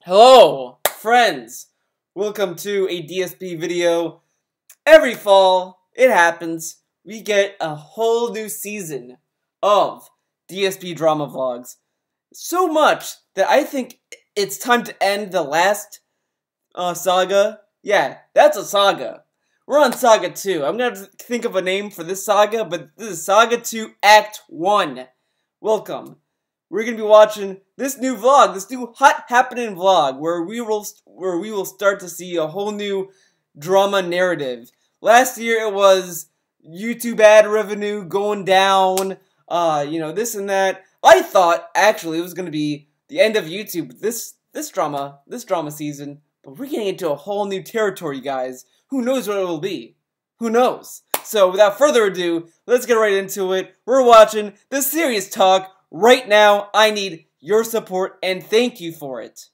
Hello, friends! Welcome to a DSP video. Every fall, it happens, we get a whole new season of DSP drama vlogs. So much that I think it's time to end the last saga. Yeah, that's a saga. We're on Saga 2. I'm gonna have to think of a name for this saga, but this is Saga 2 Act 1. Welcome. We're gonna be watching this new vlog, this new hot happening vlog, where we will start to see a whole new drama narrative. Last year it was YouTube ad revenue going down, this and that. I thought actually it was gonna be the end of YouTube this drama season, but we're getting into a whole new territory, guys. Who knows what it will be? Who knows? So without further ado, let's get right into it. We're watching the serious talk. Right now, I need your support and thank you for it.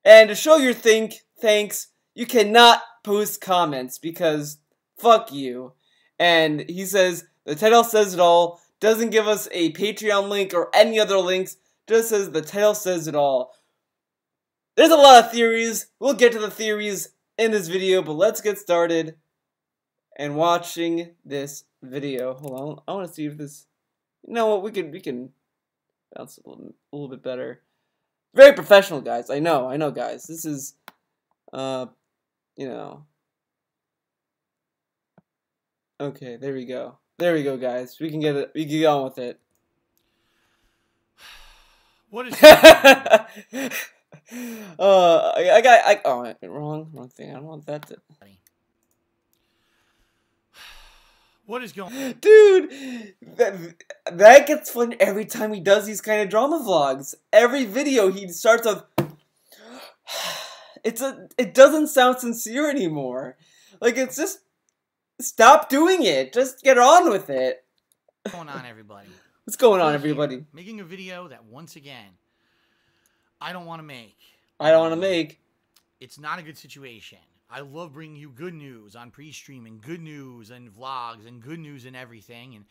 And to show your thanks, you cannot post comments because fuck you. And he says, the title says it all, doesn't give us a Patreon link or any other links, just says the title says it all. There's a lot of theories, we'll get to the theories in this video, but let's get started and watching this video. Hold on, I want to see if this... You know what, we can bounce a little bit better. Very professional, guys. I know, guys. This is, Okay, there we go. There we go, guys. We can get it. We can get on with it. What is? Oh, wrong thing. I don't want that to. What is going? Dude, that gets fun every time he does these kind of drama vlogs. Every video he starts with, it doesn't sound sincere anymore. Like, it's just, stop doing it. Just get on with it. What's going on, everybody? What's going on, everybody? Making a video that, once again, I don't want to make. It's not a good situation. I love bringing you good news on pre-streaming, good news and vlogs, and good news and everything. And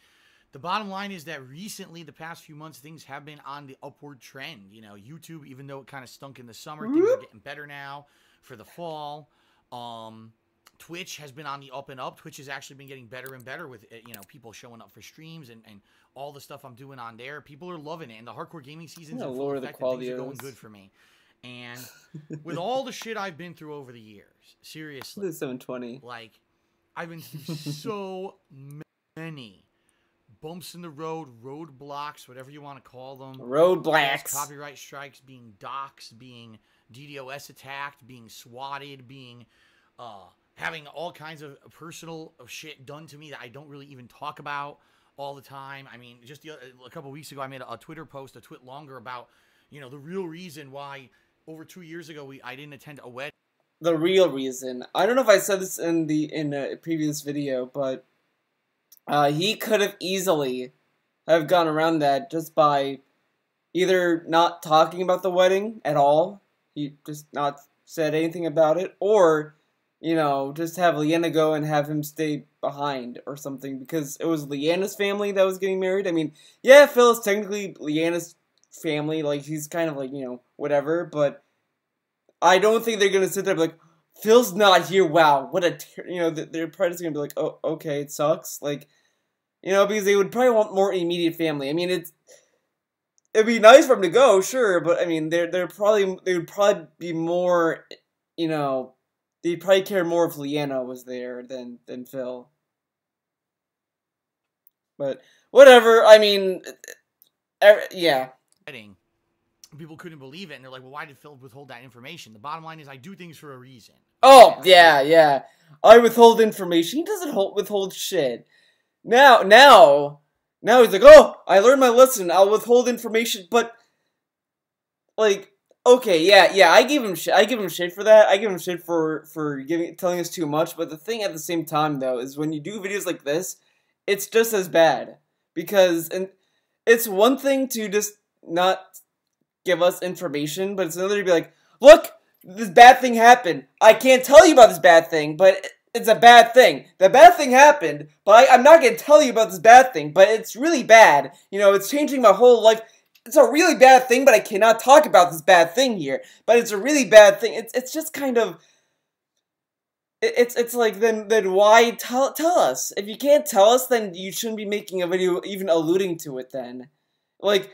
the bottom line is that recently, the past few months, things have been on the upward trend. You know, YouTube, even though it kind of stunk in the summer, things are getting better now for the fall. Twitch has been on the up and up. Twitch has actually been getting better and better with, people showing up for streams and all the stuff I'm doing on there. People are loving it. And the hardcore gaming season's in full effect, and things are going good for me. And with all the shit I've been through over the years, seriously, the 720. Like, I've been through so many bumps in the road, roadblocks, whatever you want to call them. Roadblocks. Copyright strikes, being doxxed, being DDoS attacked, being swatted, being, having all kinds of personal shit done to me that I don't really even talk about all the time. I mean, just a couple weeks ago, I made a Twitter post, a twit longer about, the real reason why over 2 years ago I didn't attend a wedding. The real reason. I don't know if I said this in a previous video, but he could have easily have gone around that just by either not talking about the wedding at all, he just not said anything about it, or just have Leanna go and have him stay behind or something, because it was Leanna's family that was getting married. I mean, yeah, Phil is technically Leanna's family, like, he's kind of like, whatever, but I don't think they're gonna sit there and be like, Phil's not here, wow, what a, they're probably just gonna be like, oh, okay, it sucks, like, because they would probably want more immediate family. I mean, it'd be nice for him to go, sure, but, I mean, they would probably be more, they'd probably care more if Leanna was there than Phil. But, whatever, I mean, yeah. People couldn't believe it, and they're like, well, why did Phil withhold that information? The bottom line is, I do things for a reason. Oh, yeah. I withhold information. He doesn't withhold shit. Now he's like, oh, I learned my lesson. I'll withhold information, but, like, okay, yeah, I give him shit. I give him shit for that. I give him shit for telling us too much, but the thing at the same time, though, is when you do videos like this, it's just as bad. Because, and it's one thing to just not give us information, but it's another to be like, look, this bad thing happened. I can't tell you about this bad thing, but it's a bad thing. The bad thing happened, but I'm not going to tell you about this bad thing, but it's really bad. It's changing my whole life. it's a really bad thing, but I cannot talk about this bad thing here. But it's a really bad thing. It's just kind of, it's like, then why tell us? If you can't tell us, then you shouldn't be making a video even alluding to it then. Like,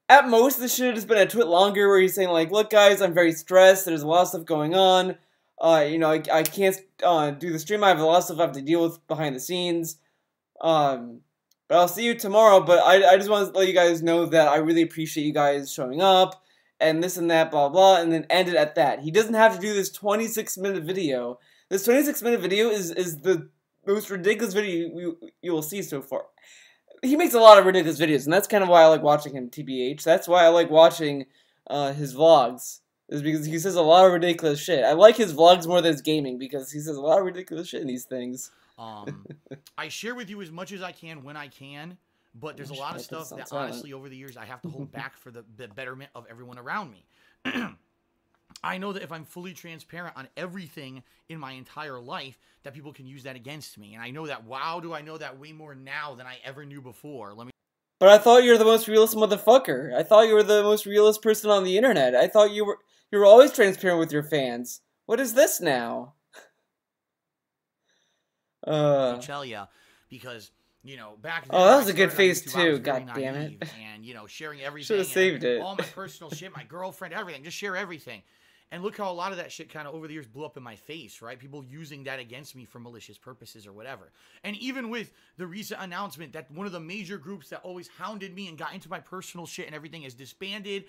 at most, this should have just been a tweet longer where he's saying, like, look, guys, I'm very stressed. There's a lot of stuff going on. You know, I can't do the stream. I have a lot of stuff I have to deal with behind the scenes. But I'll see you tomorrow. But I just want to let you guys know that I really appreciate you guys showing up and this and that, blah, blah, and then end it at that. He doesn't have to do this 26-minute video. This 26-minute video is the most ridiculous video you will see so far. He makes a lot of ridiculous videos, and that's kind of why I like watching him, TBH. That's why I like watching his vlogs, is because he says a lot of ridiculous shit. I like his vlogs more than his gaming, because he says a lot of ridiculous shit in these things. I share with you as much as I can when I can, but there's a lot of stuff that, honestly, over the years, I have to hold back for the betterment of everyone around me. I know that if I'm fully transparent on everything in my entire life, that people can use that against me. And I know that, wow, do I know that way more now than I ever knew before. But I thought you were the most realist motherfucker. I thought you were the most realist person on the internet. I thought you were always transparent with your fans. What is this now? I'll tell ya, because, you know, back then, oh, that was a good face too. God damn it! And, you know, sharing everything. Should have saved it. All my personal shit, my girlfriend, everything. Just share everything. And look how a lot of that shit kind of over the years blew up in my face, right? People using that against me for malicious purposes or whatever. And even with the recent announcement that one of the major groups that always hounded me and got into my personal shit and everything is disbanded,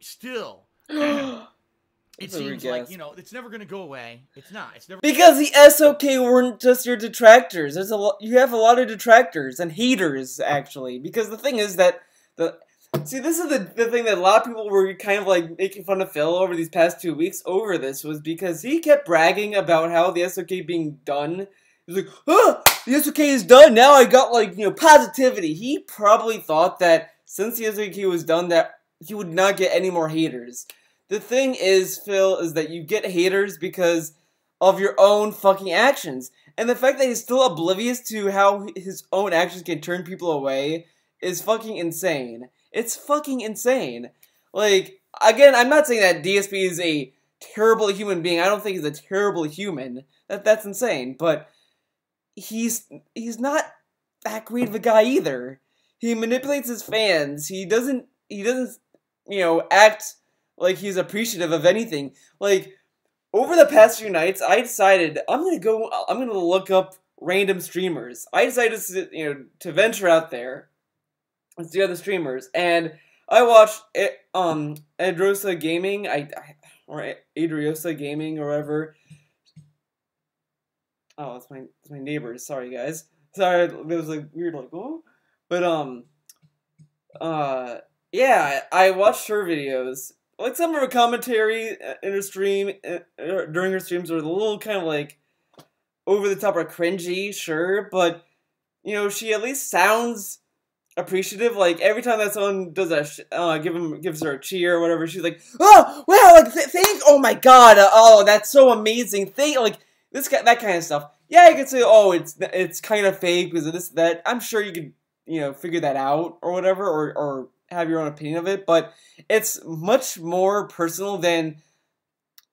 still, it seems like, you know, it's never going to go away. It's not. It's never. Because the SOK weren't just your detractors. There's you have a lot of detractors and haters, actually. Because the thing is that see, this is the thing that a lot of people were kind of like making fun of Phil over these past 2 weeks over this, was because he kept bragging about how the SOK being done. He was like, oh, the SOK is done, now I got, like, you know, positivity. He probably thought that since the SOK was done that he would not get any more haters. The thing is, Phil, is that you get haters because of your own fucking actions. And the fact that he's still oblivious to how his own actions can turn people away is fucking insane. It's fucking insane. Like, again, I'm not saying that DSP is a terrible human being. I don't think he's a terrible human. That's insane. But he's not that great of a guy either. He manipulates his fans. He doesn't, you know, act like he's appreciative of anything. Like, over the past few nights, I decided I'm gonna look up random streamers. I decided to venture out there and see other streamers, and I watched Adrosa Gaming, or Adriosa Gaming, or whatever. Oh, it's my neighbors. Sorry, guys. Sorry, there was like weird like oh, but yeah, I watched her videos. Like, some of her commentary in her stream during her streams were a little kind of like over the top or cringy, sure, but you know, she at least sounds appreciative. Like, every time that someone does a gives her a cheer or whatever, she's like, oh wow, like thank, oh my god, oh that's so amazing, thank, like that kind of stuff. Yeah, you could say, oh, it's kind of fake because of this, that. I'm sure you could, you know, figure that out or whatever, or have your own opinion of it, but it's much more personal than,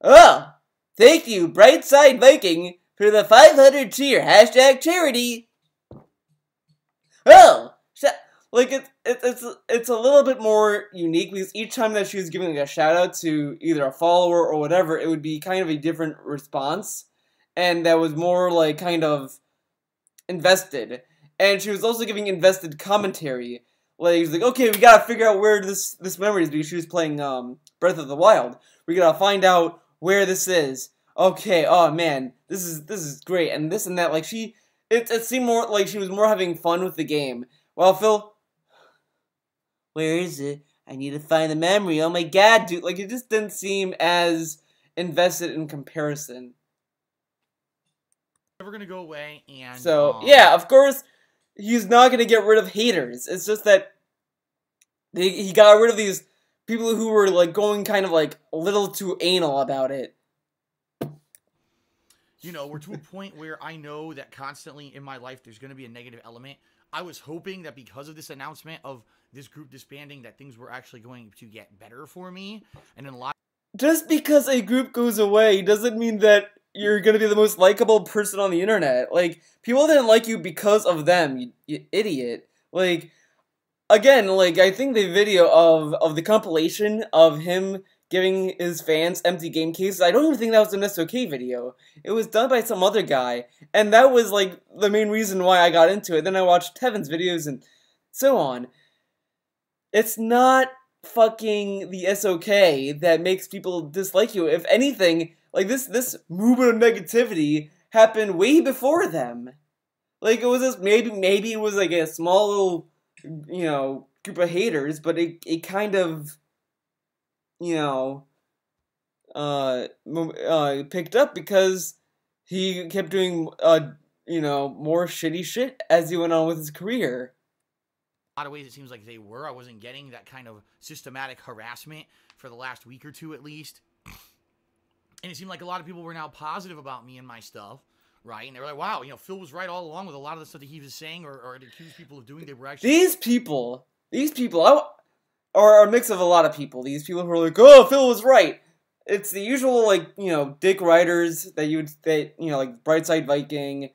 oh, thank you, Brightside Viking, for the 500 cheer, hashtag charity. Oh, like, it's a little bit more unique, because each time that she was giving like a shout out to either a follower or whatever, it would be kind of a different response, and that was more like kind of invested. And she was also giving invested commentary. Like, he was like, okay, we gotta figure out where this memory is, because she was playing Breath of the Wild. We gotta find out where this is. Okay, oh man, this is great, and this and that. Like, it seemed more like she was more having fun with the game. Well, Phil, where is it? I need to find the memory. Oh my god, dude! Like, it just didn't seem as invested in comparison. Never gonna go away, and so yeah, of course. He's not going to get rid of haters. It's just that he got rid of these people who were like going kind of like a little too anal about it. You know, we're to a point where I know that constantly in my life there's going to be a negative element. I was hoping that because of this announcement of this group disbanding that things were actually going to get better for me. And then a lot. Just because a group goes away doesn't mean that you're gonna be the most likable person on the internet. Like, people didn't like you because of them, you idiot. Like, again, like, I think the video of the compilation of him giving his fans empty game cases, I don't even think that was an SOK video. It was done by some other guy, and that was, like, the main reason why I got into it. Then I watched Tevin's videos and so on. It's not fucking the SOK that makes people dislike you. If anything, like, this movement of negativity happened way before them. Like, it was just, maybe it was, like, a small little, you know, group of haters, but it kind of, you know, picked up because he kept doing, you know, more shitty shit as he went on with his career. A lot of ways it seems like they were. I wasn't getting that kind of systematic harassment for the last week or two at least. And it seemed like a lot of people were now positive about me and my stuff, right? And they were like, wow, you know, Phil was right all along with a lot of the stuff that he was saying or accused people of doing. They were actually... These people are a mix of a lot of people. These people who are like, oh, Phil was right. It's the usual, like, you know, dick writers you know, like Brightside Viking,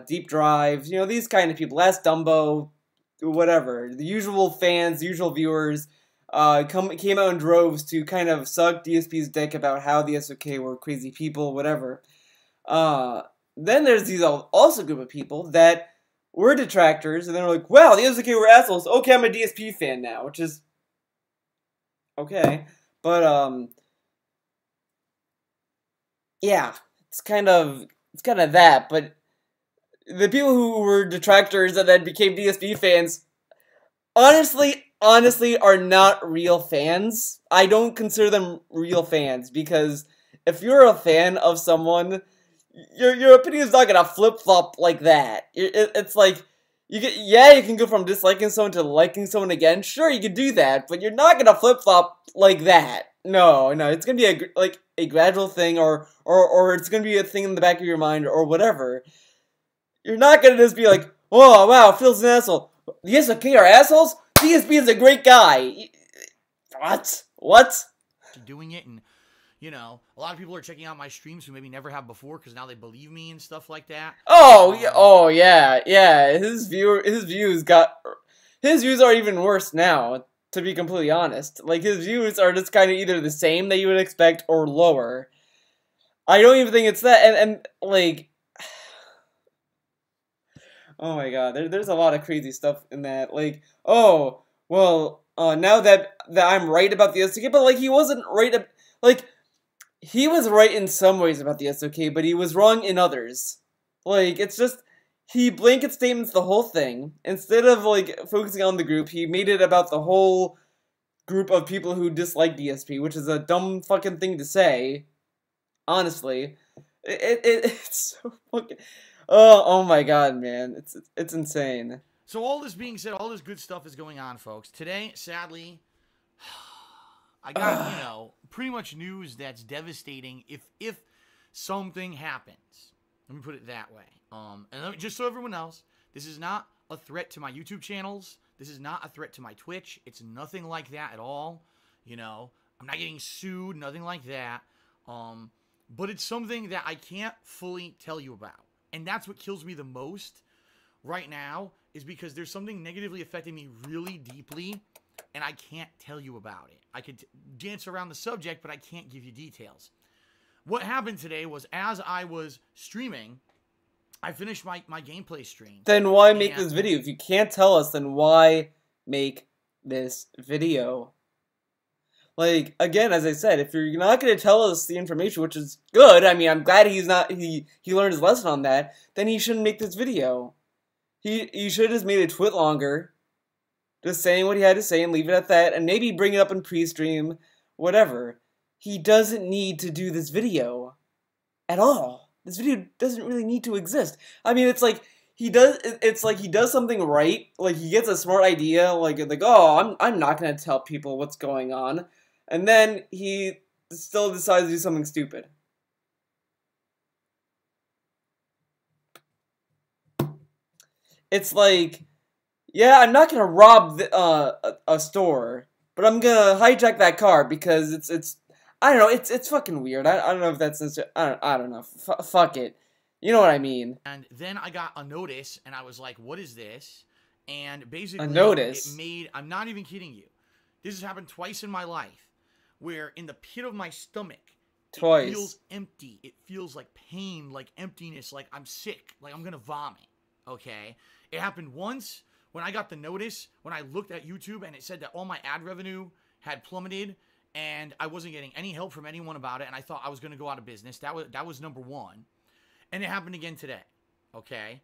Deep Drive, you know, these kind of people. Last Dumbo, whatever. The usual fans, the usual viewers, came out in droves to kind of suck DSP's dick about how the SOK were crazy people, whatever. Then there's these also group of people that were detractors, and they're like, wow, the SOK were assholes. Okay, I'm a DSP fan now, which is okay. But, yeah, it's kind of that, but the people who were detractors and then became DSP fans, honestly are not real fans. I don't consider them real fans, because if you're a fan of someone, your opinion is not gonna flip-flop like that. It's like, you can go from disliking someone to liking someone again. Sure, you can do that, but you're not gonna flip-flop like that. No, it's gonna be a gradual thing, or it's gonna be a thing in the back of your mind, or whatever. You're not gonna just be like, oh, wow, Phil's an asshole. The SOK are assholes? DSP is a great guy. What? Doing it, and, you know, a lot of people are checking out my streams who maybe never have before because now they believe me and stuff like that. Oh yeah. His views are even worse now, to be completely honest. Like, his views are just kind of either the same that you would expect or lower. I don't even think it's that, and like, oh my god, there's a lot of crazy stuff in that. Like, oh, well, now that I'm right about the SOK, but, like, he wasn't right, like, he was right in some ways about the SOK, but he was wrong in others. Like, it's just, he blanket statements the whole thing. Instead of, like, focusing on the group, he made it about the whole group of people who dislike DSP, which is a dumb fucking thing to say. Honestly. It's so fucking... Oh my god, man. It's insane. So all this being said, all this good stuff is going on, folks. Today, sadly, I got, you know, pretty much news that's devastating if something happens. Let me put it that way. And just so everyone else, this is not a threat to my YouTube channels. This is not a threat to my Twitch. It's nothing like that at all. You know, I'm not getting sued, nothing like that. But it's something that I can't fully tell you about. And that's what kills me the most right now, is because there's something negatively affecting me really deeply, and I can't tell you about it. I could dance around the subject, but I can't give you details. What happened today was, as I was streaming, I finished my gameplay stream. Then why make this video? If you can't tell us, then why make this video? Like, again, as I said, if you're not going to tell us the information, which is good, I mean, I'm glad he learned his lesson on that, then he shouldn't make this video. He should have just made it twit longer, just saying what he had to say and leave it at that, and maybe bring it up in pre-stream, whatever. He doesn't need to do this video at all. This video doesn't really need to exist. I mean, it's like he does something right, like he gets a smart idea, like oh, I'm not going to tell people what's going on. And then he still decides to do something stupid. It's like, Yeah, I'm not gonna rob a store, but I'm gonna hijack that car because it's I don't know, it's fucking weird. I don't know if that's I don't know. Fuck it. You know what I mean? And then I got a notice, and I was like, what is this? And A basically, it notice made, I'm not even kidding you. This has happened twice in my life, where in the pit of my stomach, it feels twice. empty. It feels like pain, like emptiness, like I'm sick, like I'm gonna vomit. Okay? It happened once when I got the notice, when I looked at YouTube and it said that all my ad revenue had plummeted and I wasn't getting any help from anyone about it, and I thought I was gonna go out of business. That was number one. And it happened again today. Okay?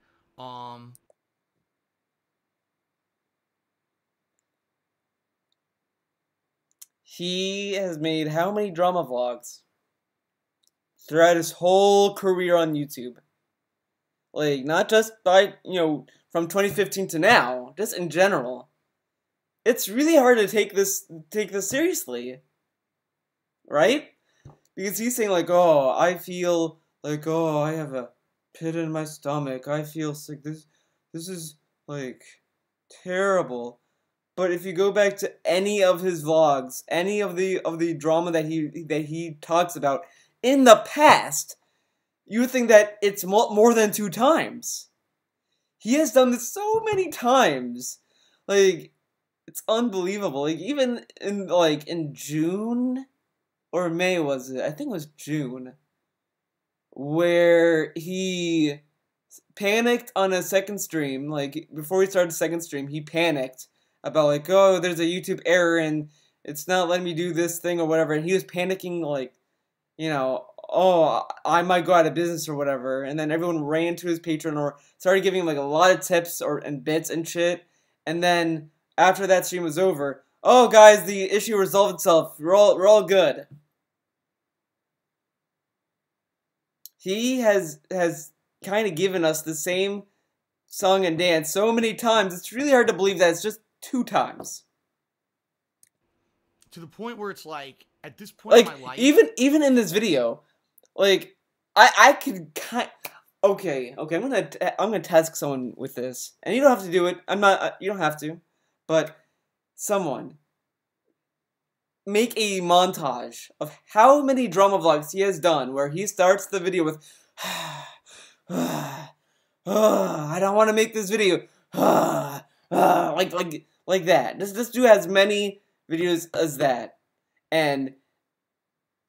He has made how many drama vlogs throughout his whole career on YouTube? Like, not just by, from 2015 to now, just in general. It's really hard to take this seriously, right? Because he's saying like, "Oh, I feel like, oh, I have a pit in my stomach. I feel sick. This is like terrible." But if you go back to any of his vlogs, any of the drama that he talks about in the past, you would think that it's more than 2 times. He has done this so many times. Like, it's unbelievable. Like, even in June or May, was it? I think it was June, where he panicked on a second stream. Like, before he started the second stream, he panicked about like, oh, there's a YouTube error and it's not letting me do this thing or whatever. And he was panicking like, oh, I might go out of business or whatever. And then everyone ran to his Patreon or started giving him like a lot of tips and bits and shit. And then after that stream was over, oh guys, the issue resolved itself. We're all good. He has kind of given us the same song and dance so many times. It's really hard to believe that it's just 2 times. To the point where it's like, at this point Like, in my life, even in this video, like, I could okay, I'm gonna task someone with this, and you don't have to do it. I'm not. You don't have to, but someone make a montage of how many drama vlogs he has done, where he starts the video with, I don't want to make this video, like that. This dude has many videos as that, and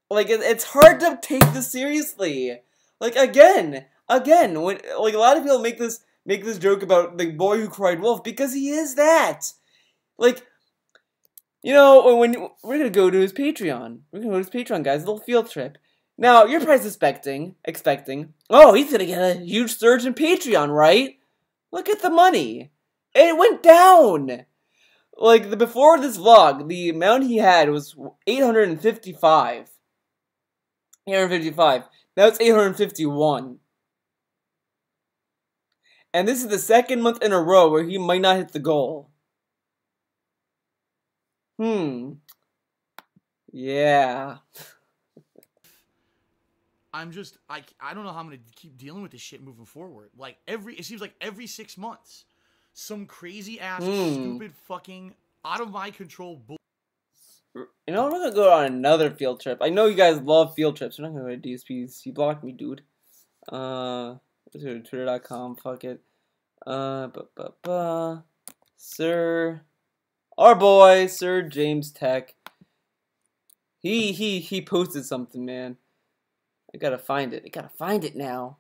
like it's hard to take this seriously. Like again, when like a lot of people make this joke about the boy who cried wolf because he is that. Like, when we're gonna go to his Patreon, guys, a little field trip. Now you're probably expecting, oh, he's gonna get a huge surge in Patreon, right? Look at the money. It went down. Like, before this vlog, the amount he had was 855. 855. Now it's 851. And this is the second month in a row where he might not hit the goal. Yeah. I'm just, I don't know how I'm going to keep dealing with this shit moving forward. Like, it seems like every 6 months, some crazy ass, stupid, fucking, out of my control bull. We're gonna go on another field trip. I know you guys love field trips. We're not gonna go to DSPs. You blocked me, dude. Let's go to Twitter.com. Fuck it. Sir, our boy, Sir James Tech. He posted something, man. I gotta find it. Now.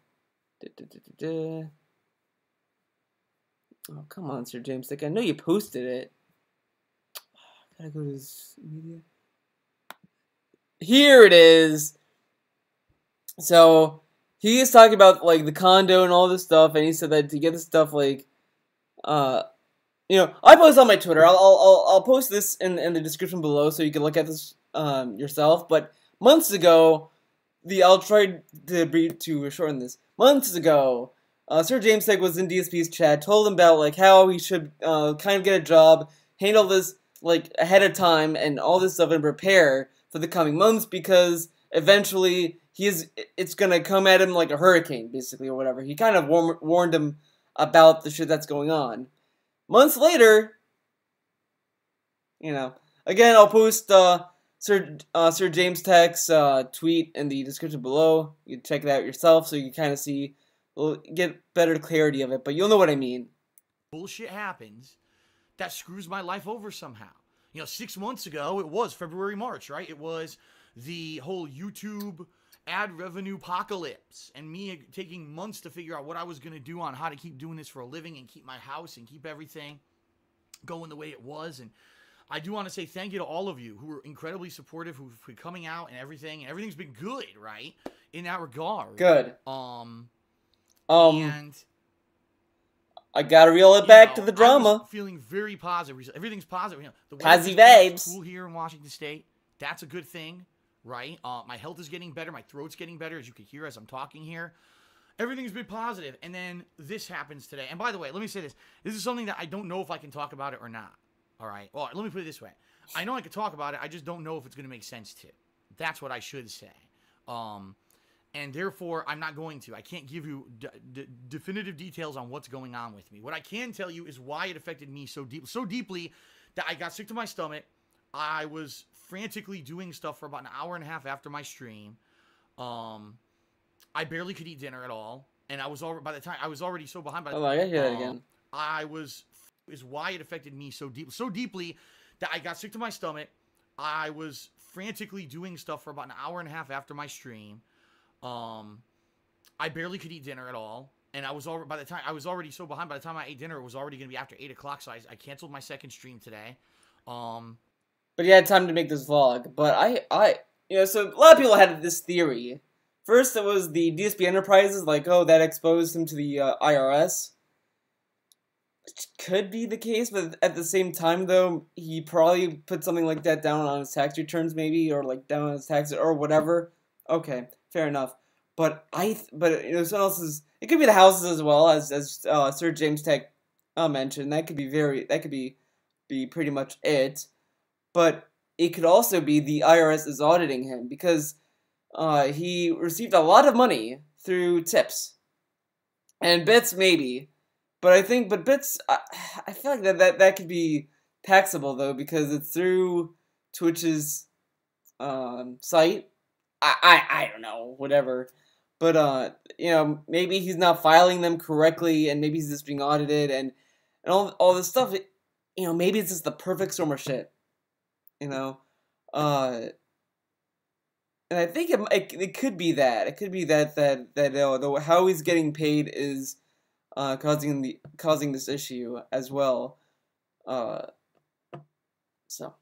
Oh, come on, Sir James Tech. I know you posted it. Gotta go to his media. Here it is. So he is talking about like the condo and all this stuff, and he said that to get the stuff like, I post on my Twitter. I'll post this in the description below so you can look at this yourself. But months ago, I'll try to shorten this. Months ago, Sir James Tech was in DSP's chat, told him about like how he should kind of get a job, handle this like ahead of time and all this stuff and prepare for the coming months because eventually it's gonna come at him like a hurricane, basically, or whatever. He kind of warned him about the shit that's going on. months later, you know, again, I'll post Sir James Tech's tweet in the description below. You can check it out yourself so you can kind of see, get better clarity of it, but you'll know what I mean. Bullshit happens that screws my life over somehow. 6 months ago, it was February, March, right? It was the whole YouTube ad revenue apocalypse and me taking months to figure out what I was going to do on how to keep doing this for a living and keep my house and keep everything going the way it was. And I do want to say thank you to all of you who were incredibly supportive, who've been coming out and everything. And everything's been good, right? In that regard. Good. And I gotta reel it back to the drama. I was feeling very positive. Everything's positive. The Positive vibes. Cool here in Washington State. That's a good thing, right? My health is getting better. My throat's getting better, as you can hear as I'm talking here. Everything's been positive. And then this happens today. And by the way, let me say this. This is something that I don't know if I can talk about it or not. All right? Well, let me put it this way. I know I can talk about it. I just don't know if it's going to make sense to. That's what I should say. And therefore, I'm not going to. I can't give you definitive details on what's going on with me. What I can tell you is why it affected me so deeply that I got sick to my stomach. I was frantically doing stuff for about an hour and a half after my stream. I barely could eat dinner at all, and I was already so behind. By the I gotta hear that again. Is why it affected me so deeply that I got sick to my stomach. I was frantically doing stuff for about an hour and a half after my stream. I barely could eat dinner at all, and I was already so behind. By the time I ate dinner, it was already going to be after 8 o'clock. So I canceled my second stream today. But you had time to make this vlog. But so a lot of people had this theory. First, it was the DSP Enterprises, like, oh, that exposed him to the IRS. Which could be the case, but at the same time, though, he probably put something like that down on his tax returns, maybe, or like down on his taxes, or whatever. Okay, fair enough. But someone else's. It could be the houses as well, as Sir James Tech mentioned. That could be pretty much it. But it could also be the IRS is auditing him because he received a lot of money through tips and bits, maybe. But bits, I feel like that could be taxable though because it's through Twitch's site. I don't know, whatever. But maybe he's not filing them correctly, and maybe he's just being audited, and all this stuff. Maybe it's just the perfect storm of shit. And I think it could be that. It could be that how he's getting paid is causing this issue as well. So.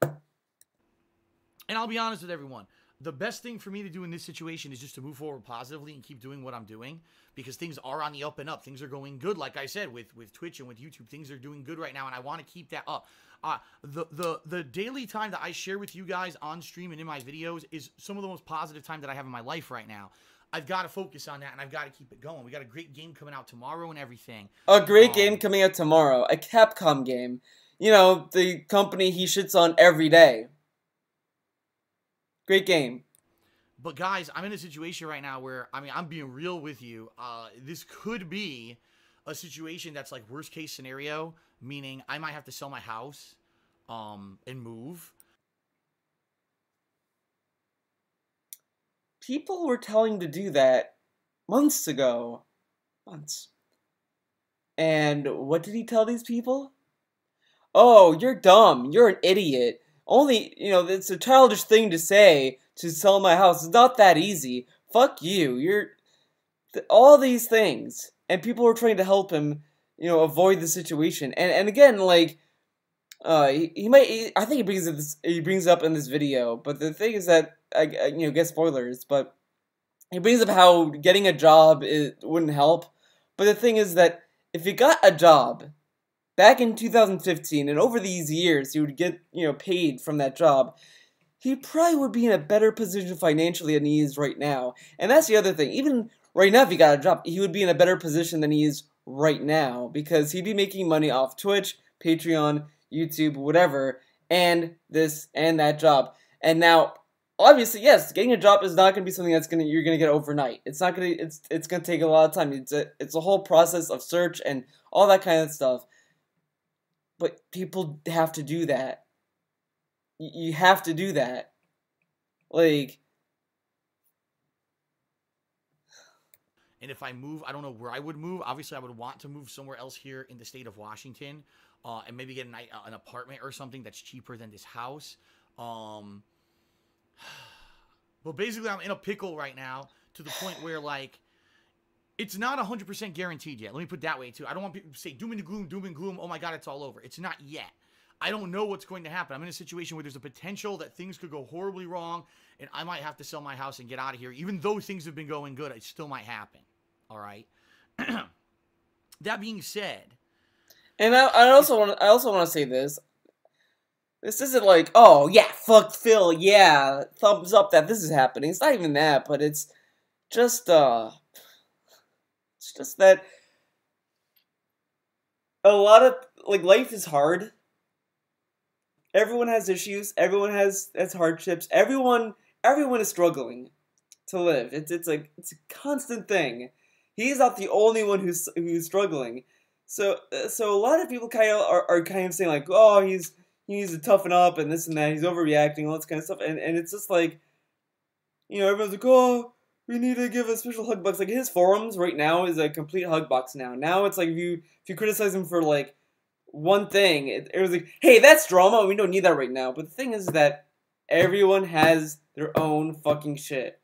And I'll be honest with everyone. The best thing for me to do in this situation is just to move forward positively and keep doing what I'm doing because things are on the up and up. Things are going good. Like I said, with Twitch and with YouTube, things are doing good right now, and I want to keep that up. The daily time that I share with you guys on stream and in my videos is some of the most positive time that I have in my life right now. I've got to focus on that, and I've got to keep it going. We got a great game coming out tomorrow and everything. A great game coming out tomorrow. A Capcom game. The company he shits on every day. Great game. But guys, I'm in a situation right now where, I'm being real with you. This could be a situation that's like worst case scenario, meaning I might have to sell my house and move. People were telling to do that months ago. And what did he tell these people? Oh, you're dumb. You're an idiot. Only, it's a childish thing to say to sell my house. It's not that easy. Fuck you. All these things. And people were trying to help him, avoid the situation. And again, like, I think he brings up in this video, but the thing is that, get spoilers, but he brings up how getting a job wouldn't help. But the thing is that if he got a job back in 2015, and over these years, he would get, paid from that job, he probably would be in a better position financially than he is right now. And that's the other thing. Even right now, if he got a job, he would be in a better position than he is right now, because he'd be making money off Twitch, Patreon, YouTube, whatever, and this and that job. And now, obviously, yes, getting a job is not going to be something you're gonna get overnight. It's not gonna. It's gonna take a lot of time. It's a whole process of search and all that kind of stuff. But people have to do that. You have to do that. Like, and if I move, I don't know where I would move. Obviously, I would want to move somewhere else here in the state of Washington, and maybe get an apartment or something that's cheaper than this house. Um, but basically, I'm in a pickle right now to the point where, like, it's not 100% guaranteed yet. Let me put it that way, too. I don't want people to say doom and gloom. Oh, my God, it's all over. It's not yet. I don't know what's going to happen. I'm in a situation where there's a potential that things could go horribly wrong, and I might have to sell my house and get out of here. Even though things have been going good, it still might happen. All right? That being said... And I also want to say this. This isn't like, oh, yeah, fuck Phil, yeah, thumbs up that this is happening. It's not even that, but it's just that a lot of, like, life is hard. Everyone has issues. Everyone has hardships. Everyone is struggling to live. It's a constant thing. He's not the only one who's struggling. So a lot of people kind of are kind of saying like, oh, he needs to toughen up and this and that. He's overreacting, all this kind of stuff. And it's just like, you know, everyone's like, oh, we need to give a special hug box. Like, his forums right now is a complete hug box now. Now it's like, if you criticize him for like one thing, it was like, hey, that's drama, we don't need that right now. But the thing is that everyone has their own fucking shit.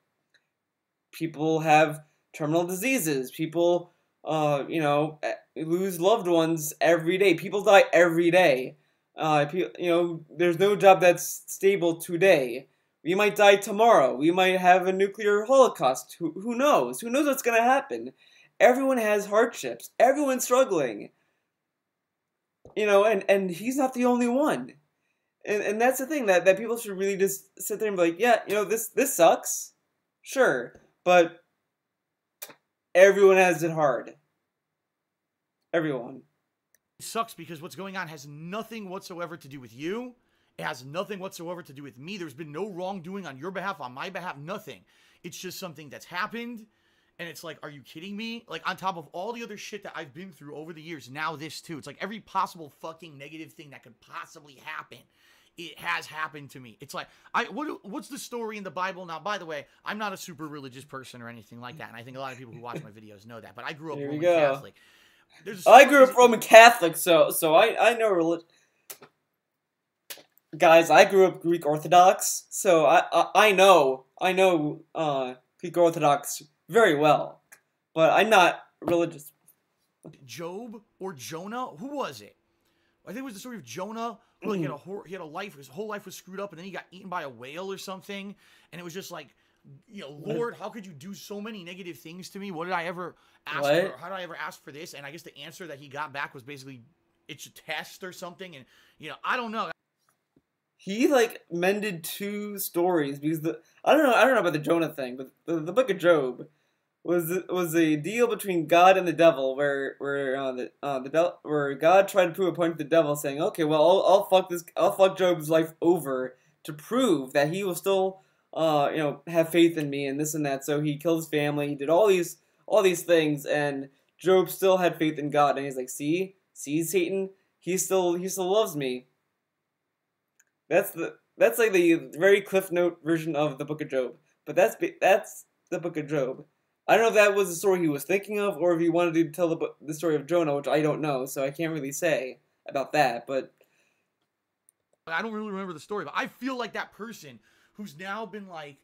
People have terminal diseases. People, you know, lose loved ones every day. People die every day. You know, there's no job that's stable today. We might die tomorrow. We might have a nuclear holocaust. Who knows? Who knows what's gonna happen? Everyone has hardships. Everyone's struggling. You know, and he's not the only one. And that's the thing, that people should really just sit there and be like, yeah, you know, this sucks. Sure. But everyone has it hard. Everyone. It sucks because what's going on has nothing whatsoever to do with you. It has nothing whatsoever to do with me. There's been no wrongdoing on your behalf, on my behalf, nothing. It's just something that's happened. And it's like, are you kidding me? Like, on top of all the other shit that I've been through over the years, now this too. It's like every possible fucking negative thing that could possibly happen, it has happened to me. It's like, what's the story in the Bible? Now, by the way, I'm not a super religious person or anything like that. And I think a lot of people who watch my videos know that. But I grew up Roman Catholic. I grew up Roman Catholic, so I know religion. Guys, I grew up Greek Orthodox, so I know Greek Orthodox very well, but I'm not religious. Job or Jonah? Who was it? I think it was the story of Jonah. Who, like, he had a life. His whole life was screwed up, and then he got eaten by a whale or something. And it was just like, you know, Lord, how could you do so many negative things to me? What did I ever ask for? How did I ever ask for this? And I guess the answer that he got back was basically, it's a test or something. And, you know, I don't know. He, like, mended 2 stories because I don't know about the Jonah thing, but the book of Job was a deal between God and the devil where God tried to prove a point to the devil, saying, okay, well, I'll fuck Job's life over to prove that he will still you know, have faith in me and this and that. So he killed his family, he did all these things, and Job still had faith in God, and he's like, see Satan, he still loves me. That's like the very Cliff Note version of the Book of Job. But that's the Book of Job. I don't know if that was the story he was thinking of, or if he wanted to tell the story of Jonah, which I don't know, so I can't really say about that. But I don't really remember the story, but I feel like that person who's now been like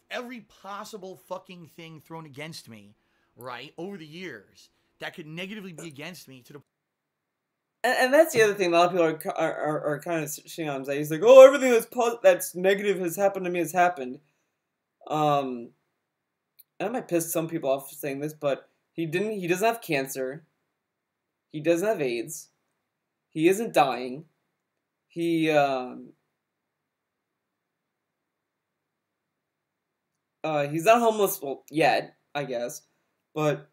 every possible fucking thing thrown against me, right, over the years that could negatively be against me to the. And that's the other thing. A lot of people are kind of shitting on him. He's like, oh, everything that's negative has happened to me has happened. And I might piss some people off for saying this, but he doesn't have cancer. He doesn't have AIDS. He isn't dying. He's not homeless yet, I guess. But,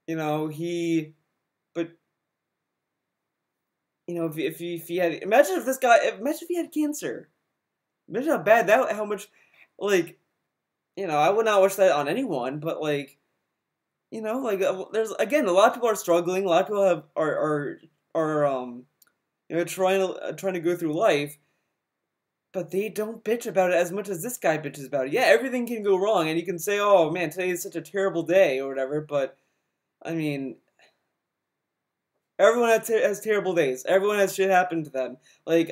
you know, you know, if he had, imagine if he had cancer. Imagine how bad how much, like, you know, I would not wish that on anyone, but, like, you know, like, there's, again, a lot of people are struggling, a lot of people are trying to go through life, but they don't bitch about it as much as this guy bitches about it. Yeah, everything can go wrong, and you can say, "Oh man, today is such a terrible day" or whatever. But I mean, everyone has terrible days. Everyone has shit happen to them. Like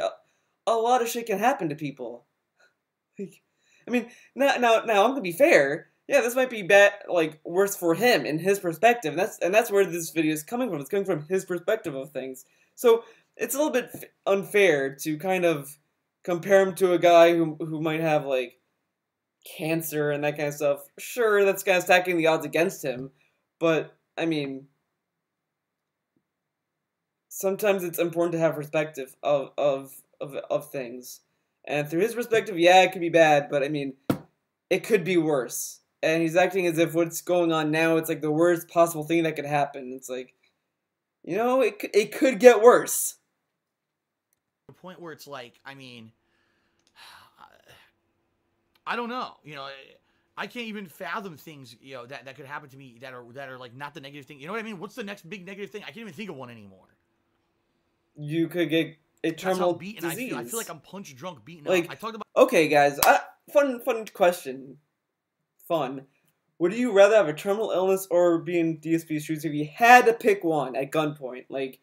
a lot of shit can happen to people. Like, I mean, now, I'm gonna be fair. Yeah, this might be bad, like worse for him in his perspective. And that's where this video is coming from. It's coming from his perspective of things. So it's a little bit unfair to kind of compare him to a guy who might have like cancer and that kind of stuff. Sure, that's kind of stacking the odds against him, but I mean, sometimes it's important to have perspective of things. And through his perspective, yeah, it could be bad, but I mean, it could be worse. And he's acting as if what's going on now, it's like the worst possible thing that could happen. It's like, it could get worse. The point where it's like, I mean, I don't know. I can't even fathom things, that could happen to me that are like not the negative thing. You know what I mean? What's the next big negative thing? I can't even think of one anymore. You could get a terminal disease. I feel like I'm punch drunk, beaten like, up. I talked about. Okay, guys. Fun question. Fun. Would you rather have a terminal illness or be in DSP's shoes if you had to pick one at gunpoint? Like,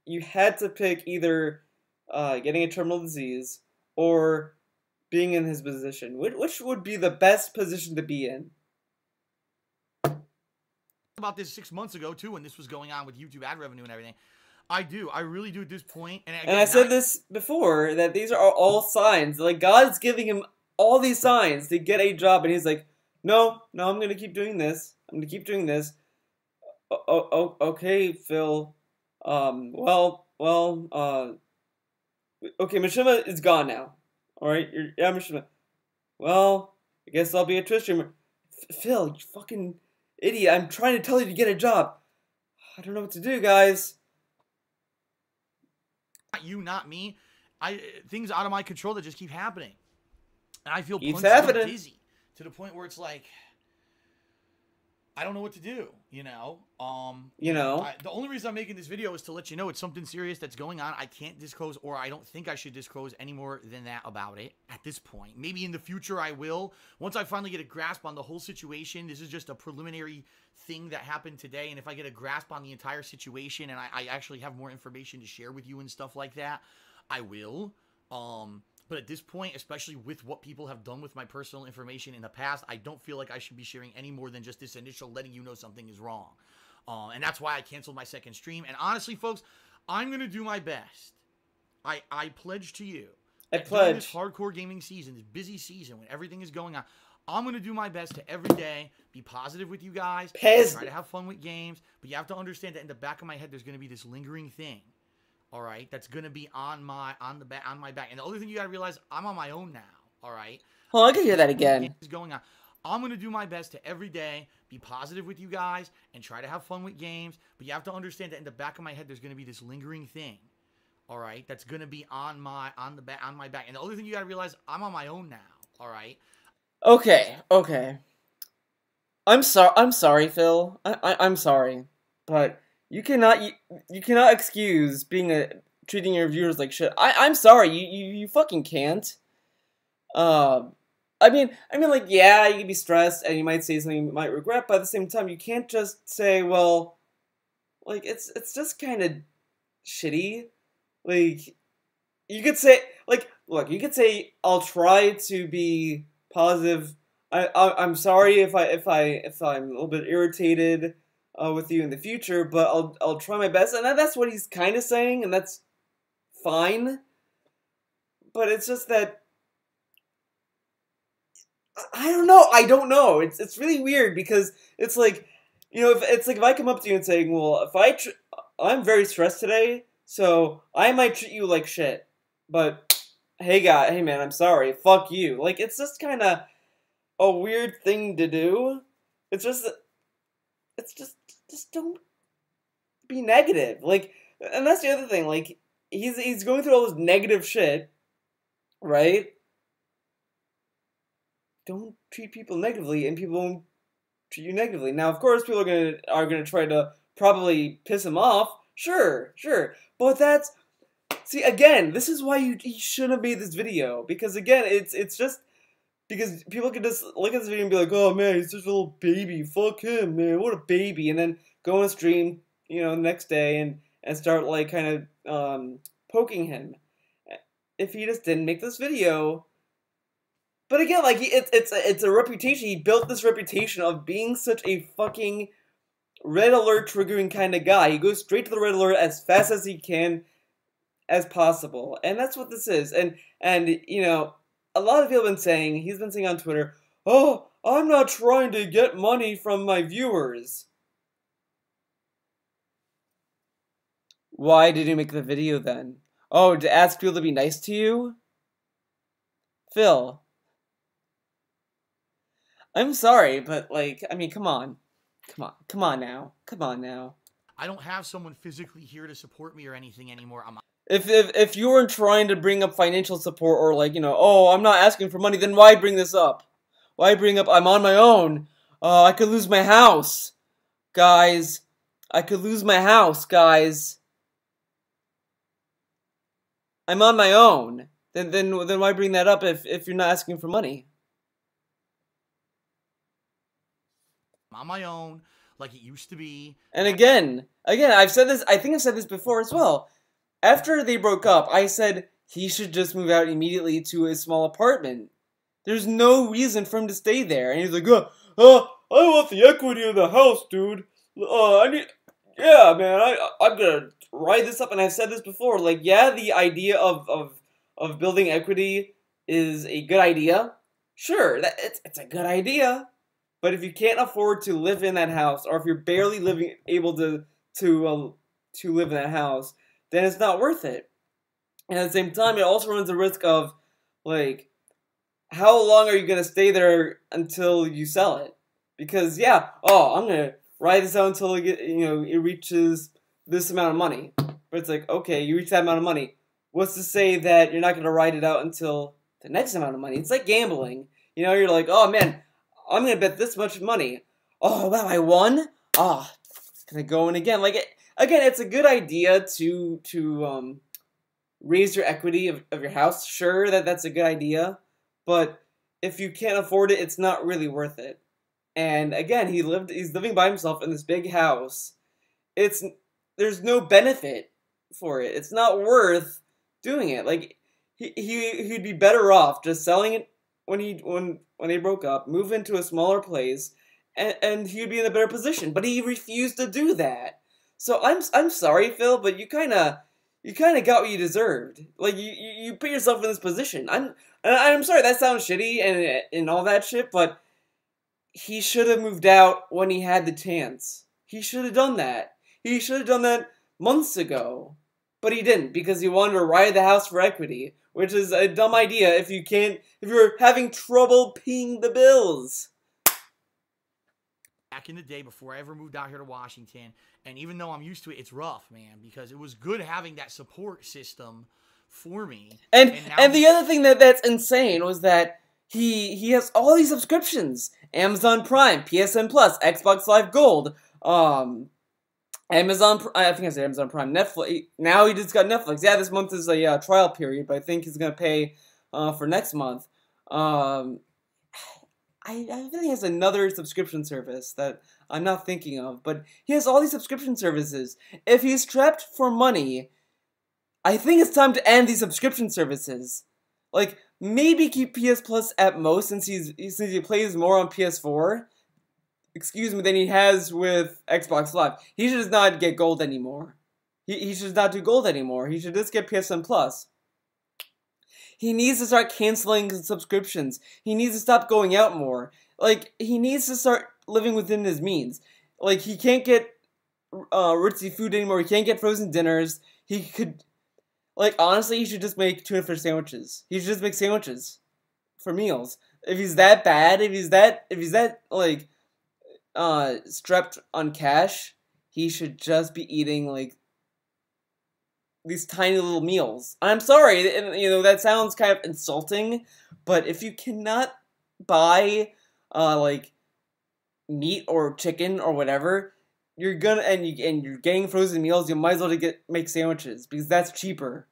you had to pick either getting a terminal disease or being in his position. Which would be the best position to be in? About this 6 months ago too, when this was going on with YouTube ad revenue and everything. I really do at this point. And again, I said this before, that these are all signs. Like, God's giving him all these signs to get a job, and he's like, no, I'm going to keep doing this. I'm going to keep doing this. Okay, Phil. Okay, Mishima is gone now. Alright, yeah, Mishima. Well, I guess I'll be a Twitch streamer. Phil, you fucking idiot. I'm trying to tell you to get a job. I don't know what to do, guys. Not you, not me. Things out of my control that just keep happening. And I feel Keeps punched and happening. dizzy to the point where it's like, I don't know what to do, The only reason I'm making this video is to let you know it's something serious that's going on. I can't disclose, or I don't think I should disclose any more than that about it at this point. Maybe in the future I will. Once I finally get a grasp on the whole situation, this is just a preliminary thing that happened today, and if I get a grasp on the entire situation and I actually have more information to share with you and stuff like that, I will. But at this point, especially with what people have done with my personal information in the past, I don't feel like I should be sharing any more than just this initial letting you know something is wrong. And that's why I canceled my second stream. And honestly, folks, I'm going to do my best. I pledge to you. I during pledge. this hardcore gaming season, this busy season, when everything is going on, I'm going to do my best to every day be positive with you guys. Try to have fun with games. But you have to understand that in the back of my head, there's going to be this lingering thing. All right, that's gonna be on my back. And the other thing you gotta realize, I'm on my own now. All right. Well, I can hear that again. Is going on. I'm gonna do my best to every day be positive with you guys and try to have fun with games. But you have to understand that in the back of my head, there's gonna be this lingering thing. All right, that's gonna be on my back. And the other thing you gotta realize, I'm on my own now. All right. Okay. I'm sorry, Phil. I'm sorry, but. You cannot excuse treating your viewers like shit. I'm sorry, you fucking can't. I mean, like, yeah, you can be stressed and you might say something you might regret, but at the same time, you can't just say, well, like, it's just kind of shitty. Like, you could say, like, look, you could say, I'll try to be positive. I'm sorry if I'm a little bit irritated with you in the future, but I'll try my best, and that's what he's kind of saying, and that's fine. But it's just that I don't know. It's really weird because it's like, if I come up to you and saying, well, I'm very stressed today, so I might treat you like shit, but hey man, I'm sorry, fuck you. Like, it's just kind of a weird thing to do. It's just don't be negative. Like, and that's the other thing. Like, he's going through all this negative shit, right? Don't treat people negatively, and people won't treat you negatively. Now, of course, people are gonna try to probably piss him off. Sure, but that's See, again, this is why you shouldn't have made this video. Because, again, it's just... Because people can just look at this video and be like, oh, man, he's just a little baby. Fuck him, man. What a baby. And then go on a stream, you know, the next day and start, like, kind of poking him. If he just didn't make this video... But again, like, it's a reputation. He built this reputation of being such a fucking red alert triggering kind of guy. He goes straight to the red alert as fast as he can, as possible. And that's what this is. And you know, a lot of people have been saying, he's been saying on Twitter, oh, I'm not trying to get money from my viewers. Why did you make the video then? Oh, to ask people to be nice to you? Phil. I'm sorry, but, like, I mean, come on. Come on now. I don't have someone physically here to support me or anything anymore. If you weren't trying to bring up financial support or, like, you know, oh, I'm not asking for money, then why bring this up? Why bring up, I'm on my own? I could lose my house. Guys. I could lose my house, guys. I'm on my own. Then why bring that up if you're not asking for money? On my own, like it used to be. And again, I've said this, I think I've said this before as well. After they broke up, I said he should just move out immediately to a small apartment. There's no reason for him to stay there. And he's like, I want the equity of the house, dude. Yeah, man, I'm gonna write this up, and I've said this before. Like, yeah, the idea of building equity is a good idea. Sure, it's a good idea. But if you can't afford to live in that house, or if you're barely able to live in that house, then it's not worth it. And at the same time, it also runs the risk of, like, how long are you gonna stay there until you sell it? Because yeah, oh, I'm gonna ride this out until it reaches this amount of money. But it's like, okay, you reach that amount of money. What's to say that you're not gonna ride it out until the next amount of money? It's like gambling. You know, you're like, oh man, I'm gonna bet this much money. Oh wow, I won. Ah, gonna go in again. Like again, it's a good idea to raise your equity of your house. Sure, that's a good idea, but if you can't afford it, it's not really worth it. And again, he's living by himself in this big house. There's no benefit for it. It's not worth doing it. Like he'd be better off just selling it when they broke up, move into a smaller place, and he'd be in a better position. But he refused to do that. So I'm sorry, Phil, but you kind of got what you deserved. Like you put yourself in this position. I'm sorry that sounds shitty and all that shit, but he should have moved out when he had the chance. He should have done that. He should have done that months ago. But he didn't, because he wanted to ride the house for equity, which is a dumb idea if you're having trouble paying the bills. Back in the day, before I ever moved out here to Washington, and even though I'm used to it, it's rough, man, because it was good having that support system for me. And the other thing that's insane was that he has all these subscriptions: Amazon Prime, PSN Plus, Xbox Live Gold, Amazon. I think I said Amazon Prime, Netflix. Now he just got Netflix. Yeah, this month is a trial period, but I think he's gonna pay for next month. I think he has another subscription service that I'm not thinking of, but he has all these subscription services. If he's strapped for money, I think it's time to end these subscription services. Like, maybe keep PS Plus at most, since he plays more on PS4. Excuse me, than he has with Xbox Live. He should just not get gold anymore. He should not do gold anymore. He should just get PSN Plus. He needs to start canceling subscriptions. He needs to stop going out more. Like, he needs to start living within his means. Like, he can't get ritzy food anymore. He can't get frozen dinners. He could, like, honestly, he should just make tuna fish sandwiches. He should just make sandwiches for meals. If he's that bad, if he's that, like, strapped on cash, he should just be eating, like, these tiny little meals. I'm sorry, and, that sounds kind of insulting, but if you cannot buy, like, meat or chicken or whatever, you're gonna, and you're getting frozen meals, you might as well make sandwiches, because that's cheaper.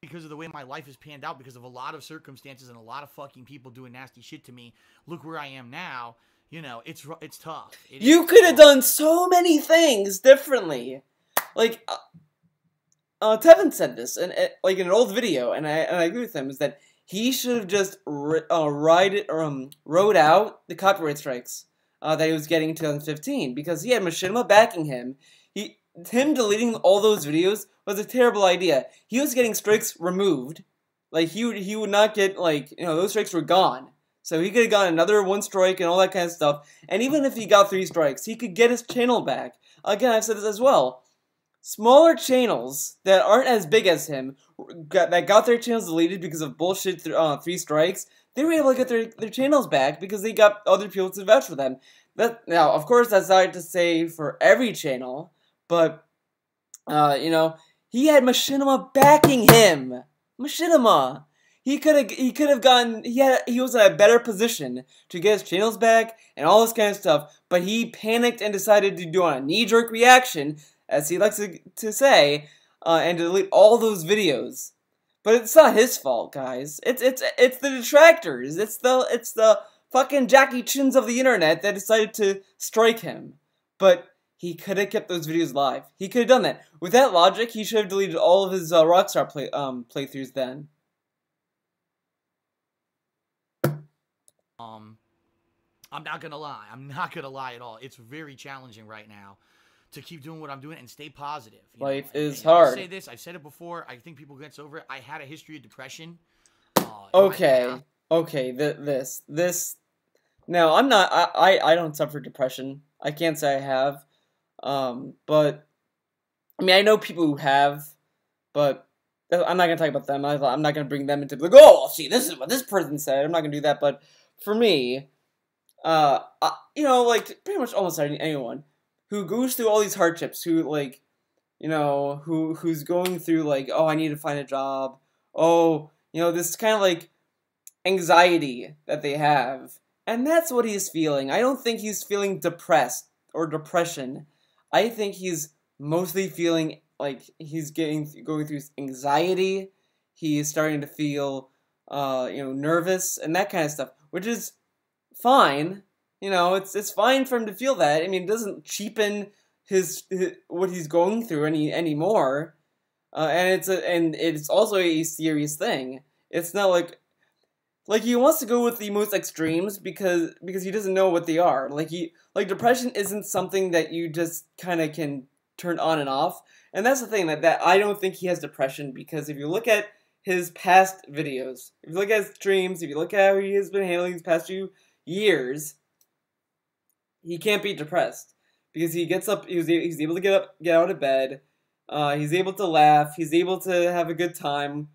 because of the way my life has panned out, because of a lot of circumstances and a lot of fucking people doing nasty shit to me. Look where I am now. You know, it's tough. You could have done so many things differently. Like, Tevin said this, and like in an old video, and I agree with him, is that he should have just wrote out the copyright strikes that he was getting in 2015, because he had Machinima backing him. Him deleting all those videos was a terrible idea. He was getting strikes removed. Like, he would not get, like, you know, those strikes were gone. So he could have gotten another 1 strike and all that kind of stuff. And even if he got 3 strikes, he could get his channel back. Again, I've said this as well. Smaller channels that aren't as big as him, that got their channels deleted because of bullshit 3 strikes, they were able to get their channels back because they got other people to vouch for them. Now, of course, that's not to say for every channel, but, you know, he had Machinima backing him. Machinima. He could have gotten, he was in a better position to get his channels back and all this kind of stuff, but he panicked and decided to do a knee-jerk reaction, as he likes to say, and delete all those videos. But it's not his fault, guys. It's the detractors. It's the fucking Jackie Chins of the internet that decided to strike him. But he could have kept those videos live. He could have done that. With that logic, he should have deleted all of his Rockstar playthroughs then. I'm not gonna lie. I'm not gonna lie at all. It's very challenging right now to keep doing what I'm doing and stay positive. Life is hard. I say this. I've said it before. I think people get over it. I had a history of depression. Okay. This. No, I'm not. I don't suffer depression. I can't say I have. But I mean, I know people who have, but I'm not gonna talk about them. I'm not gonna bring them into like, oh, see, this is what this person said. I'm not gonna do that. But for me, you know, like pretty much almost anyone who goes through all these hardships, who like, you know, who's going through like, oh, I need to find a job. Oh, you know, this kind of like anxiety that they have, and that's what he's feeling. I don't think he's feeling depressed or depression. I think he's mostly feeling like he's going through anxiety. He is starting to feel, you know, nervous and that kind of stuff, which is fine. You know, it's fine for him to feel that. I mean, it doesn't cheapen his what he's going through anymore. And it's also a serious thing. It's not like he wants to go with the most extremes because he doesn't know what they are. Like depression isn't something that you just kind of can turn on and off. And that's the thing, that I don't think he has depression, because if you look at his past videos, if you look at his streams, if you look at how he has been handling these past few years, he can't be depressed, because he gets up, he's able to get out of bed, he's able to laugh, he's able to have a good time,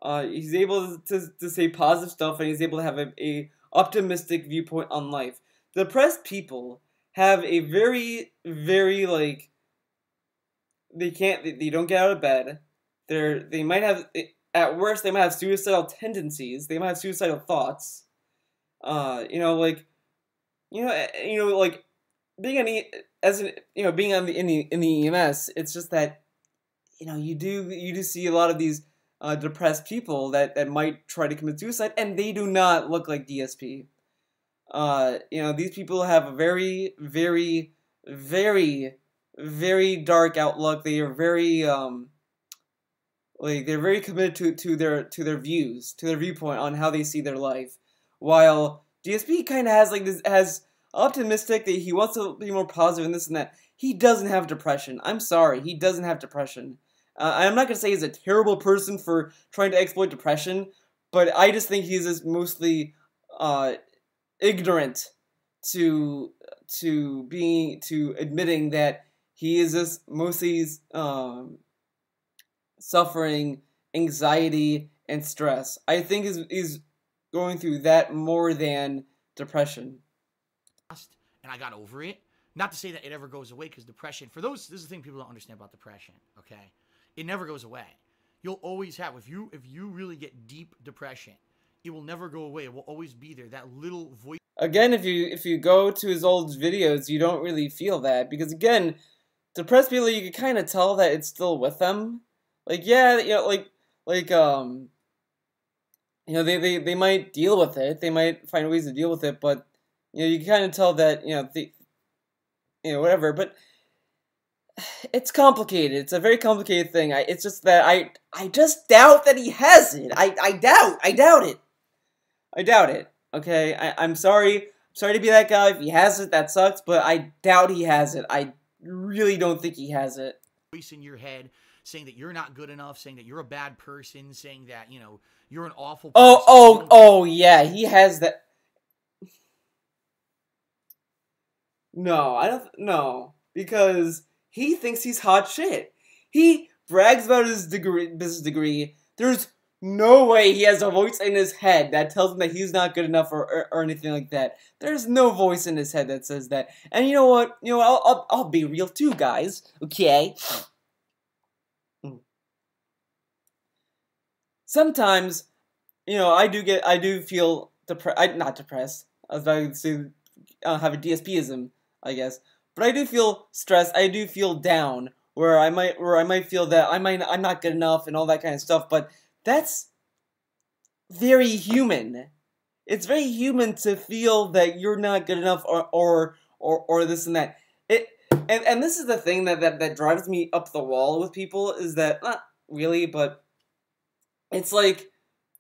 he's able to say positive stuff, and he's able to have a optimistic viewpoint on life. Depressed people have a very, very, like, they don't get out of bed. They might have, at worst, they might have suicidal tendencies. They might have suicidal thoughts. You know, like, like being being in the EMS, it's just that, you know, you do see a lot of these depressed people that might try to commit suicide, and they do not look like DSP. You know, these people have a very, very, very, very dark outlook. They are very like, they're very committed to their views, to their viewpoint on how they see their life. While DSP kind of has optimistic, that he wants to be more positive and this and that. He doesn't have depression. I'm sorry, he doesn't have depression. I'm not gonna say he's a terrible person for trying to exploit depression, but I just think he's just mostly ignorant to admitting that he is just mostly suffering anxiety and stress. I think he's going through that more than depression. And I got over it. Not to say that it ever goes away, because depression, this is the thing people don't understand about depression, okay? It never goes away. You'll always have, if you really get deep depression, it will never go away. It will always be there. That little voice. Again, if you go to his old videos, you don't really feel that, because again, depressed people, you can kind of tell that it's still with them. Like, yeah, you know, like like they might deal with it. They might find ways to deal with it, but you can kind of tell that whatever. But it's complicated. It's a very complicated thing. It's just that I just doubt that he has it. I doubt it. I doubt it. Okay, I'm sorry. Sorry to be that guy. If he has it, that sucks. But I doubt he has it. I really don't think he has it. Voice in your head saying that you're not good enough, saying that you're a bad person, saying that you're an awful person. Oh yeah, he has that. No, I don't. No, because he thinks he's hot shit. He brags about his business degree. There's no way he has a voice in his head that tells him that he's not good enough or anything like that. There's no voice in his head that says that. And you know what? I'll be real too, guys. Okay. Sometimes, I do feel not depressed. I was about to say, have a DSPism, I guess. But I do feel stressed. I do feel down, where I might feel that I'm not good enough and all that kind of stuff. But that's very human. It's very human to feel that you're not good enough or this and that. And this is the thing that drives me up the wall with people, is that, not really, but it's like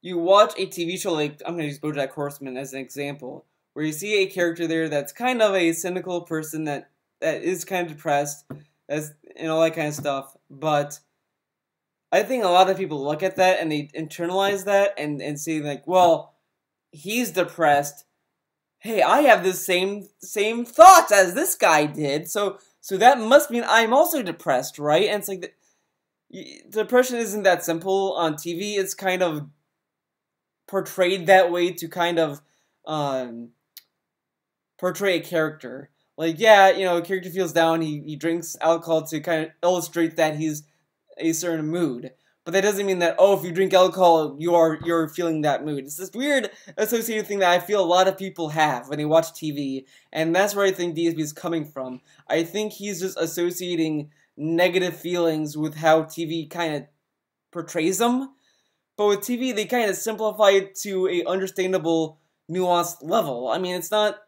you watch a TV show, like, I'm going to use BoJack Horseman as an example, where you see a character there that's kind of a cynical person that is kind of depressed, and all that kind of stuff, but I think a lot of people look at that and they internalize that and say, like, well, he's depressed. Hey, I have the same thoughts as this guy did, so that must mean I'm also depressed, right? And it's like, depression isn't that simple on TV. It's kind of portrayed that way to kind of portray a character. Like, yeah, a character feels down, he drinks alcohol to kind of illustrate that he's a certain mood. But that doesn't mean that, if you drink alcohol, you're feeling that mood. It's this weird associated thing that I feel a lot of people have when they watch TV, and that's where I think DSB is coming from. I think he's just associating negative feelings with how TV kind of portrays them. But with TV, they kind of simplify it to a understandable, nuanced level. I mean, it's not...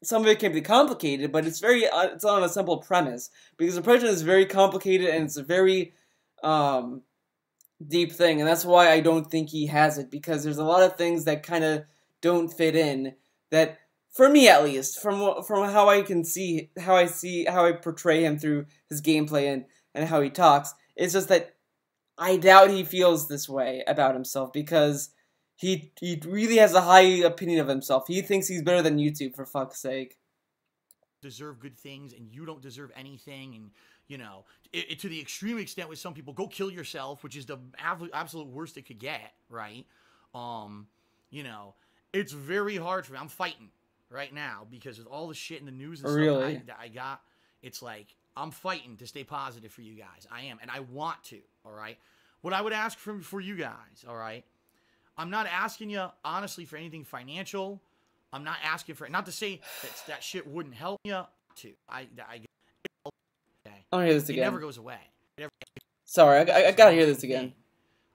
Some of it can be complicated, but it's on a simple premise. Because depression is very complicated, and it's a very deep thing, and that's why I don't think he has it, because there's a lot of things that kind of don't fit in, that, for me at least, from how I can see, how I portray him through his gameplay and how he talks, it's just that I doubt he feels this way about himself, because he really has a high opinion of himself. He thinks he's better than YouTube, for fuck's sake. Deserve good things, and you don't deserve anything, and to the extreme extent with some people, go kill yourself, which is the absolute worst it could get, right? It's very hard for me. I'm fighting right now because with all the shit in the news and stuff that I got, it's like I'm fighting to stay positive for you guys. I am, and I want to. All right. What I would ask for you guys, all right. I'm not asking you honestly for anything financial. I'm not asking for it. Not to say that shit wouldn't help you. I I want to hear this again. It never goes away. Sorry, I gotta hear this again.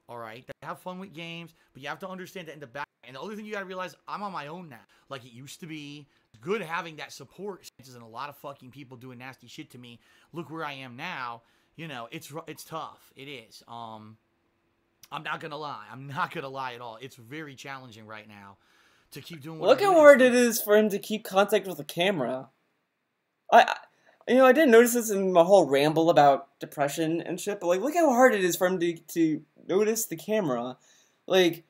All right, have fun with games, but you have to understand that in the back. And the other thing you gotta realize, I'm on my own now. Like it used to be. It's good having that support, and a lot of fucking people doing nasty shit to me. Look where I am now. It's tough. It is. I'm not gonna lie. I'm not gonna lie at all. It's very challenging right now to keep doing. Look how hard it is for him to keep contact with the camera. I didn't notice this in my whole ramble about depression and shit, but like, look how hard it is for him to notice the camera. Like,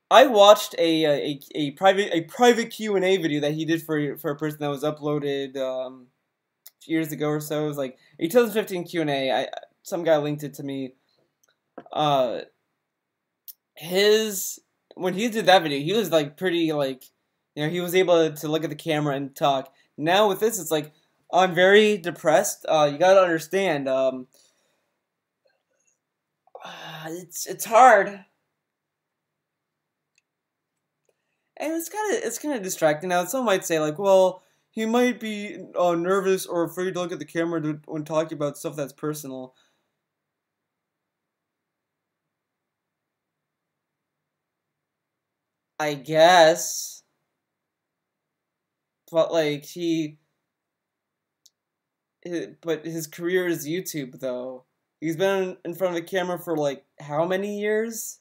I watched a private Q&A video that he did for a person that was uploaded a few years ago or so. It was like a 2015 Q&A. Some guy linked it to me. When he did that video, he was like pretty like, he was able to look at the camera and talk. Now with this, it's like, I'm very depressed. You gotta understand. It's hard, and it's kind of distracting. Now, some might say like, well, he might be nervous or afraid to look at the camera when talking about stuff that's personal. I guess. But, like, but his career is YouTube, though. He's been in front of a camera for, like, how many years?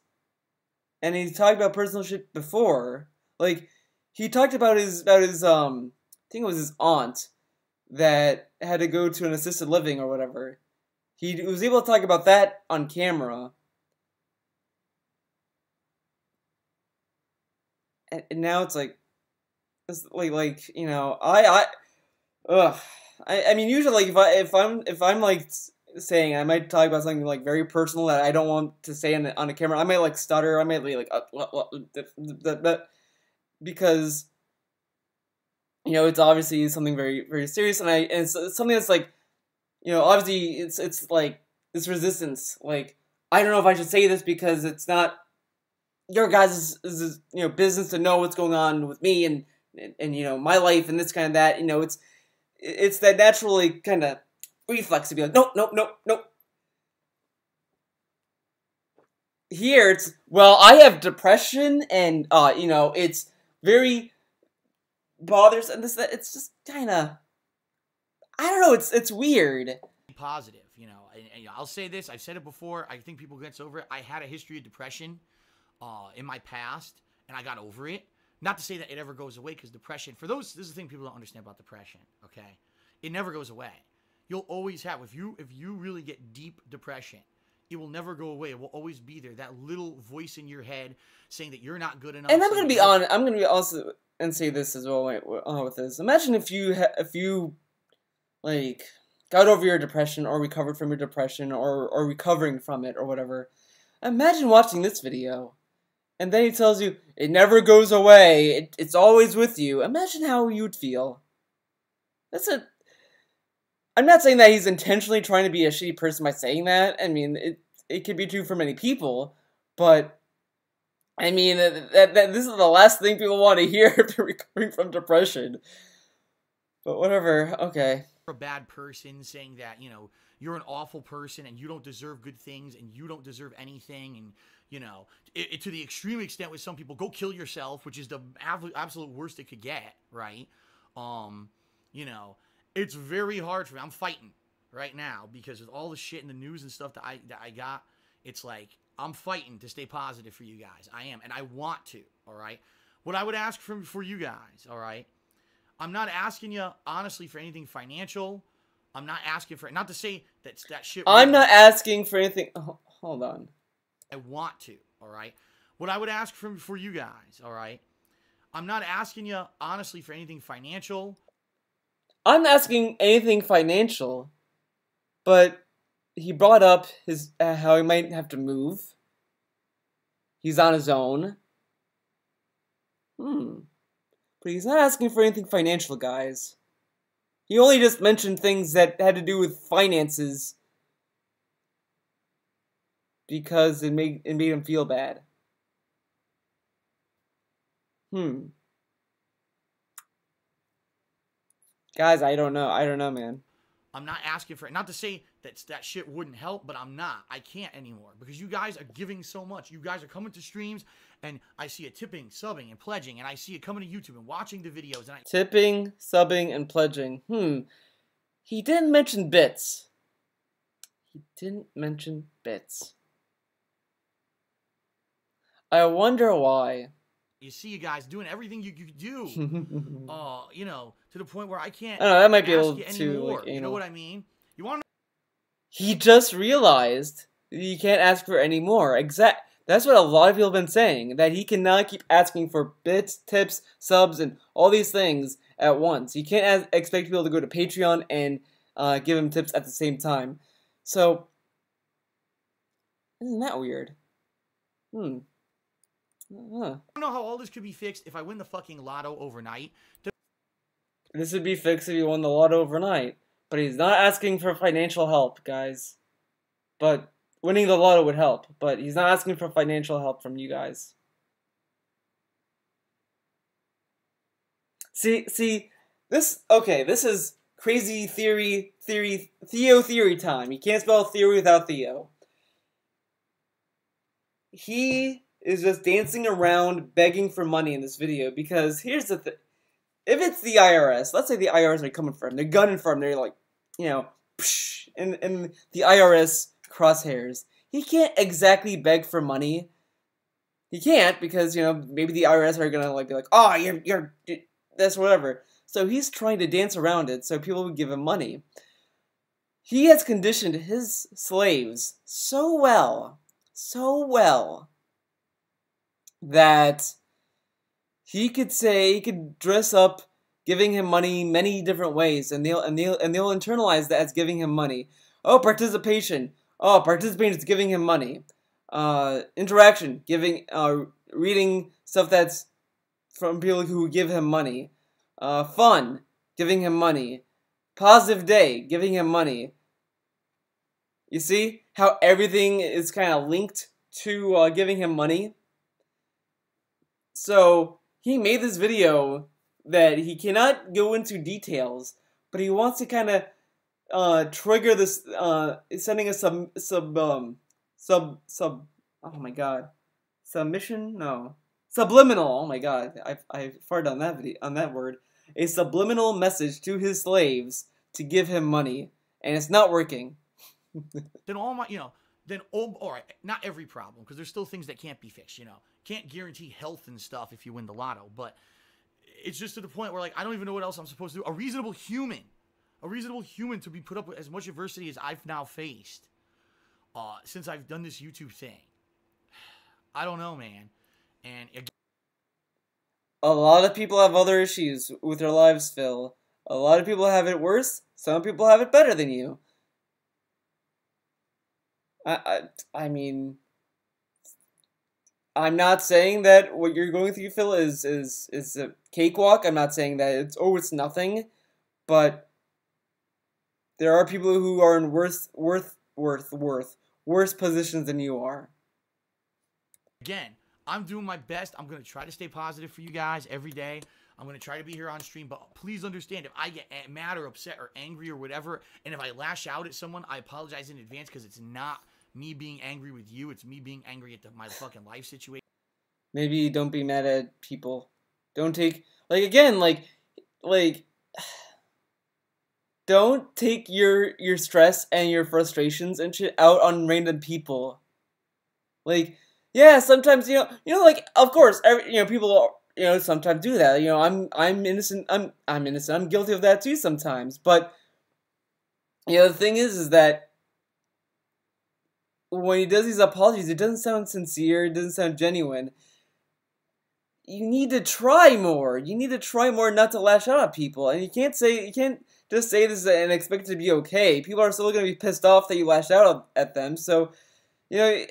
And he's talked about personal shit before. Like, he talked about his, I think it was his aunt that had to go to an assisted living or whatever. He was able to talk about that on camera. And now it's like, you know, ugh. I mean, usually, like, if I'm like saying I might talk about something like very personal that I don't want to say on the camera, I might like stutter. I might be like, because you know it's obviously something very very serious, and it's something that's like, you know, obviously it's like this resistance. Like, I don't know if I should say this because it's not your guys' you know business to know what's going on with me and you know my life and this kind of that. You know, it's that naturally kind of reflex to be like, nope, nope, nope, nope. Here it's, well, I have depression and you know, it's very bothersome and this that. It's just kind of, I don't know. It's weird. Positive, you know, and I'll say this. I've said it before. I think people get over it. I had a history of depression in my past, and I got over it. Not to say that it ever goes away, because depression, for those, this is the thing people don't understand about depression, okay? It never goes away. You'll always have, if you really get deep depression, it will never go away. It will always be there. That little voice in your head saying that you're not good enough. And I'm gonna be honest. I'm gonna be also and say this as well. With this, imagine if you like got over your depression or recovered from your depression or recovering from it or whatever. Imagine watching this video. And then he tells you, it never goes away, it's always with you. Imagine how you'd feel. I'm not saying that he's intentionally trying to be a shitty person by saying that. I mean, it could be true for many people. But, I mean, that this is the last thing people want to hear if they're recovering from depression. But whatever, okay. A bad person saying that, you know, you're an awful person and you don't deserve good things and you don't deserve anything, and you know, to the extreme extent with some people, go kill yourself, which is the absolute worst it could get, right? You know, it's very hard for me. I'm fighting right now because with all the shit in the news and stuff that I got, it's like I'm fighting to stay positive for you guys. I am, and I want to. All right, what I would ask for you guys, all right. I'm not asking you, honestly, for anything financial. I'm not asking for, not to say that shit. I'm not asking for anything. Oh, hold on. I want to, all right? What I would ask for you guys, all right? I'm not asking you, honestly, for anything financial. I'm not asking anything financial, but he brought up his how he might have to move. He's on his own. But he's not asking for anything financial, guys. He only just mentioned things that had to do with finances because it made him feel bad. Guys, I don't know. I don't know, man. I'm not asking for it. Not to say that shit wouldn't help, but I'm not. I can't anymore because you guys are giving so much. You guys are coming to streams, and I see it tipping, subbing, and pledging, and I see it coming to YouTube and watching the videos. And tipping, subbing, and pledging. He didn't mention bits. He didn't mention bits. I wonder why. You see you guys doing everything you do. You know, to the point where I can't. I don't know, that might be able to, to, like, you know what I mean? You want to? He just realized you can't ask for any more. That's what a lot of people have been saying, that he cannot keep asking for bits, tips, subs, and all these things at once. You can't expect people to go to Patreon and give him tips at the same time. So, isn't that weird? I don't know how all this could be fixed if I win the fucking lotto overnight. This would be fixed if he won the lotto overnight. But he's not asking for financial help, guys. But winning the lotto would help. But he's not asking for financial help from you guys. See, this is crazy Theo theory time. You can't spell theory without Theo. He is just dancing around begging for money in this video, because here's the thing. If it's the IRS, let's say the IRS are coming for him, they're gunning for him, they're like, you know, psh, and the IRS crosshairs. He can't exactly beg for money. He can't, because, you know, maybe the IRS are gonna like be like, oh, you're that's whatever. So he's trying to dance around it so people would give him money. He has conditioned his slaves so well, that he could dress up giving him money many different ways, and they'll internalize that as giving him money. Oh, participation. Oh, participation is giving him money. Interaction, reading stuff that's from people who give him money. Fun, giving him money. Positive day, giving him money. You see how everything is kind of linked to giving him money? So he made this video that he cannot go into details, but he wants to kind of trigger this, sending a oh my god, submission? No. Subliminal, oh my god, I farted on that video, on that word. A subliminal message to his slaves to give him money, and it's not working. Then all my, all right, not every problem, because there's still things that can't be fixed, Can't guarantee health and stuff if you win the lotto, but it's just to the point where, like, I don't even know what else I'm supposed to do. A reasonable human to be put up with as much adversity as I've now faced since I've done this YouTube thing. I don't know, man. And again, a lot of people have other issues with their lives, Phil. A lot of people have it worse. Some people have it better than you. I mean, I'm not saying that what you're going through, Phil, is a cakewalk. I'm not saying that it's nothing, but there are people who are in worse positions than you are. Again, I'm doing my best. I'm going to try to stay positive for you guys every day. I'm going to try to be here on stream, but please understand, if I get mad or upset or angry or whatever, and if I lash out at someone, I apologize in advance, because it's not me being angry with you. It's me being angry at my fucking life situation. Maybe don't be mad at people. Don't take, again, don't take your stress and your frustrations and shit out on random people. Yeah, sometimes, of course, people, sometimes do that. I'm innocent. I'm innocent. I'm guilty of that too sometimes. But, the thing is that when he does these apologies, it doesn't sound sincere. It doesn't sound genuine. You need to try more. You need to try more not to lash out at people. And you can't just say this and expect it to be okay. People are still going to be pissed off that you lashed out at them. So, right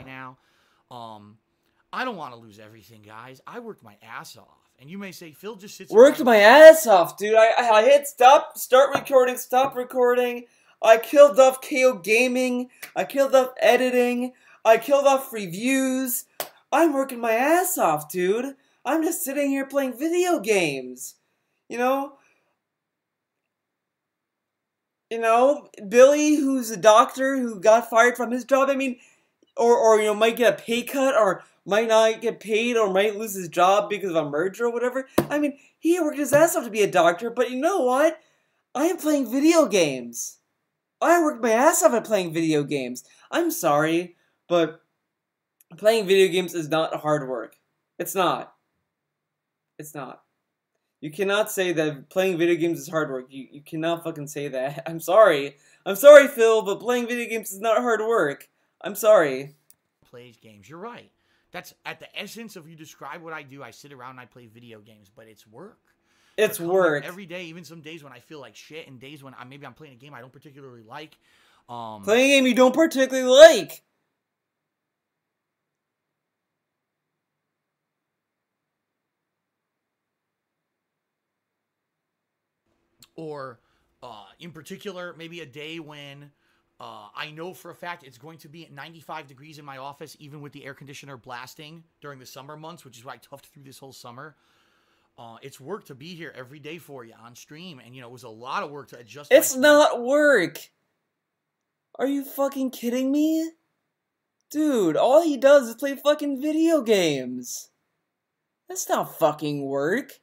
now. I don't want to lose everything, guys. I worked my ass off. And you may say, Phil just sits worked my ass off, dude. I hit start recording, stop recording. I killed off KO Gaming. I killed off editing. I killed off reviews. I'm working my ass off, dude. I'm just sitting here playing video games. Billy, who's a doctor who got fired from his job, or might get a pay cut, or might not get paid, or might lose his job because of a merger or whatever. He worked his ass off to be a doctor, but you know what? I am playing video games. I worked my ass off at playing video games. I'm sorry, but playing video games is not hard work. It's not. It's not. You cannot say that playing video games is hard work. You cannot fucking say that. I'm sorry. I'm sorry, Phil, but playing video games is not hard work. I'm sorry. Plays games. You're right. That's at the essence of you describe what I do. I sit around and I play video games, but it's work. It's work. Every day, even some days when I feel like shit, and days when maybe I'm playing a game I don't particularly like. Playing a game you don't particularly like. Or, in particular, maybe a day when I know for a fact it's going to be at 95 degrees in my office, even with the air conditioner blasting during the summer months, which is why I toughed through this whole summer. It's work to be here every day for you on stream, and it was a lot of work to adjust. It's not work. Are you fucking kidding me? Dude, all he does is play fucking video games. That's not fucking work.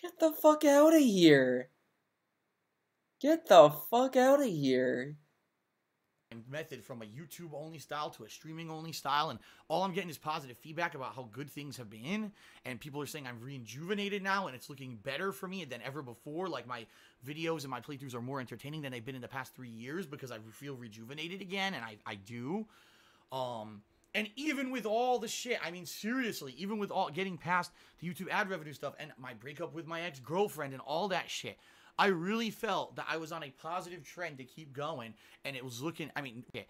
Get the fuck out of here. Get the fuck out of here. Method from a YouTube only style to a streaming only style, and all I'm getting is positive feedback about how good things have been, and people are saying I'm rejuvenated now and it's looking better for me than ever before. Like, my videos and my playthroughs are more entertaining than they've been in the past 3 years because I feel rejuvenated again, and I do. And even with all the shit, I mean, seriously, even with all getting past the YouTube ad revenue stuff and my breakup with my ex-girlfriend and all that shit, I really felt that I was on a positive trend to keep going, and it was looking, I mean, okay,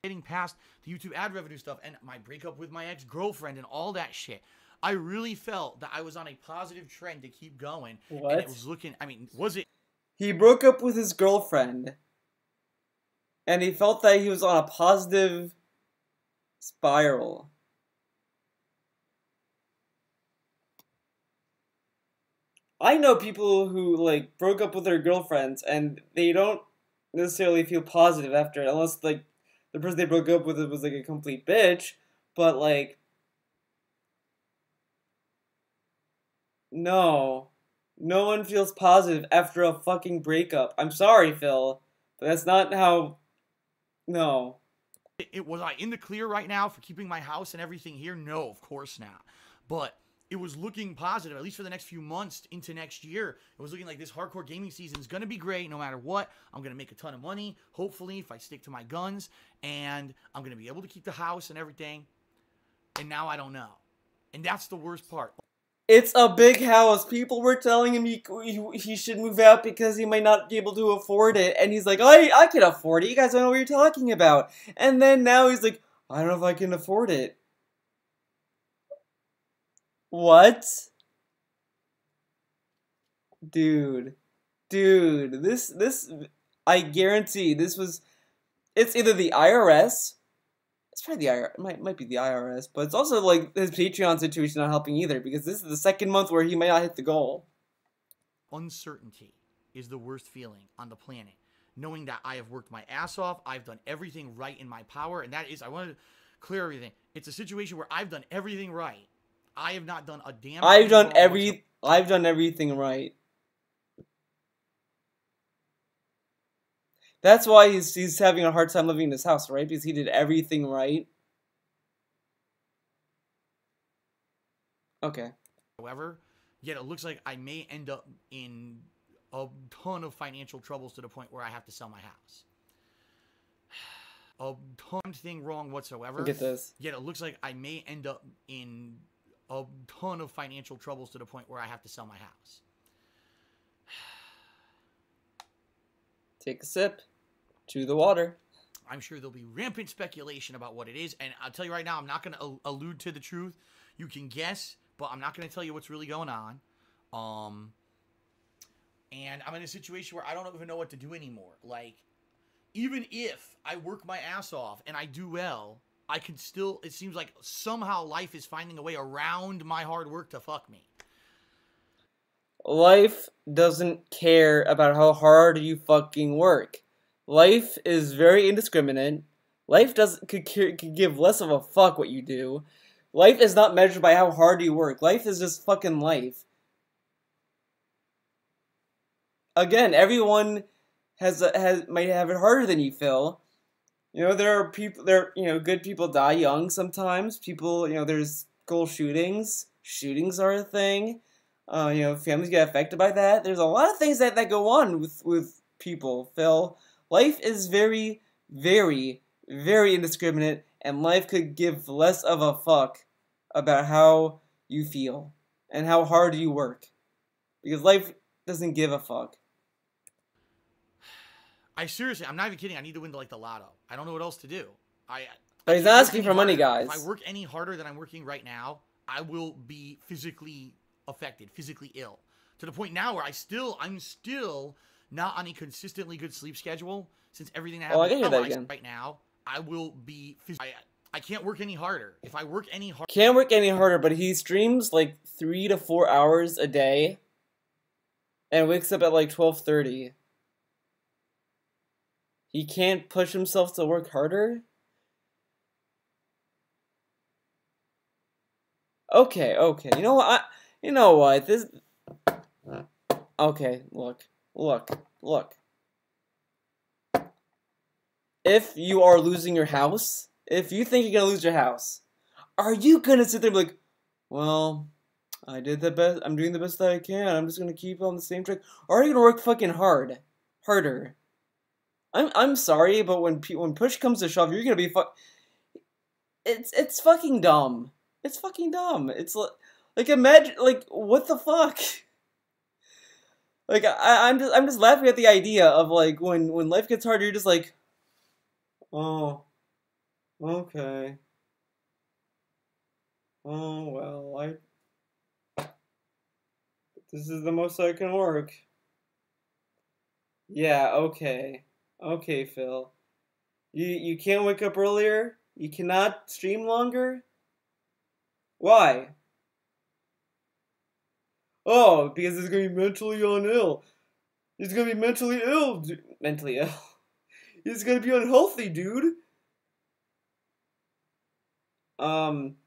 getting past the YouTube ad revenue stuff and my breakup with my ex-girlfriend and all that shit, I really felt that I was on a positive trend to keep going. What? And it was looking, I mean, was it? He broke up with his girlfriend, and he felt that he was on a positive spiral. I know people who, like, broke up with their girlfriends, and they don't necessarily feel positive after it, unless, like, the person they broke up with was, like, a complete bitch, but, like, no. No one feels positive after a fucking breakup. I'm sorry, Phil, but that's not how... No. Was I in the clear right now for keeping my house and everything here? No, of course not. But it was looking positive, at least for the next few months into next year. It was looking like this hardcore gaming season is going to be great no matter what. I'm going to make a ton of money, hopefully, if I stick to my guns. And I'm going to be able to keep the house and everything. And now I don't know. And that's the worst part. It's a big house. People were telling him he should move out because he might not be able to afford it. And he's like, I can afford it. You guys don't know what you're talking about. And then now he's like, I don't know if I can afford it. What? Dude, this, I guarantee it's either the IRS, it's probably the IRS, it might be the IRS, but it's also, like, his Patreon situation not helping either, because this is the second month where he might not hit the goal. Uncertainty is the worst feeling on the planet. Knowing that I have worked my ass off, I've done everything right in my power, and that is, I want to clear everything. It's a situation where I've done everything right. I have not done a damn thing wrong. I've done everything right. That's why he's having a hard time living in his house, right? Because he did everything right. Okay. However, yet it looks like I may end up in a ton of financial troubles to the point where I have to sell my house. A ton thing wrong whatsoever. Look at this. Yet it looks like I may end up in a ton of financial troubles to the point where I have to sell my house. Take a sip. Chew the water. I'm sure there'll be rampant speculation about what it is, and I'll tell you right now, I'm not going to allude to the truth. You can guess, but I'm not going to tell you what's really going on. And I'm in a situation where I don't even know what to do anymore. Like, even if I work my ass off and I do well, I can still, it seems like somehow life is finding a way around my hard work to fuck me. Life doesn't care about how hard you fucking work. Life is very indiscriminate. Life could give less of a fuck what you do. Life is not measured by how hard you work. Life is just fucking life. Again, everyone might have it harder than you, Phil. You know, there are people, good people die young sometimes. People, there's school shootings. Shootings are a thing. Families get affected by that. There's a lot of things that go on with people, Phil. Life is very, very, very indiscriminate, and life could give less of a fuck about how you feel and how hard you work. Because life doesn't give a fuck. I'm not even kidding. I need to win like the lotto. I don't know what else to do. But he's not asking for money, guys. If I work any harder than I'm working right now, I will be physically affected, physically ill. To the point now where I'm still not on a consistently good sleep schedule since everything that happens I can hear that again. Right now. I will be I can't work any harder. If I work any harder... Can't work any harder, but he streams like 3 to 4 hours a day and wakes up at like 12:30. He can't push himself to work harder? Okay, okay. You know what? You know what? This. Okay, look. If you are losing your house, if you think you're gonna lose your house, are you gonna sit there and be like, well, I did the best. I'm doing the best that I can. I'm just gonna keep on the same track. Or are you gonna work fucking harder? I'm sorry, but when push comes to shove, you're gonna be It's fucking dumb. It's fucking dumb. It's like imagine like what the fuck. Like I'm just laughing at the idea of like when life gets harder, you're just like, oh, okay. Oh well, this is the most I can work. Yeah, okay. Okay, Phil. You can't wake up earlier? You cannot stream longer? Why? Oh, because he's gonna be mentally ill. He's gonna be mentally ill. Mentally ill. He's gonna be unhealthy, dude. Um,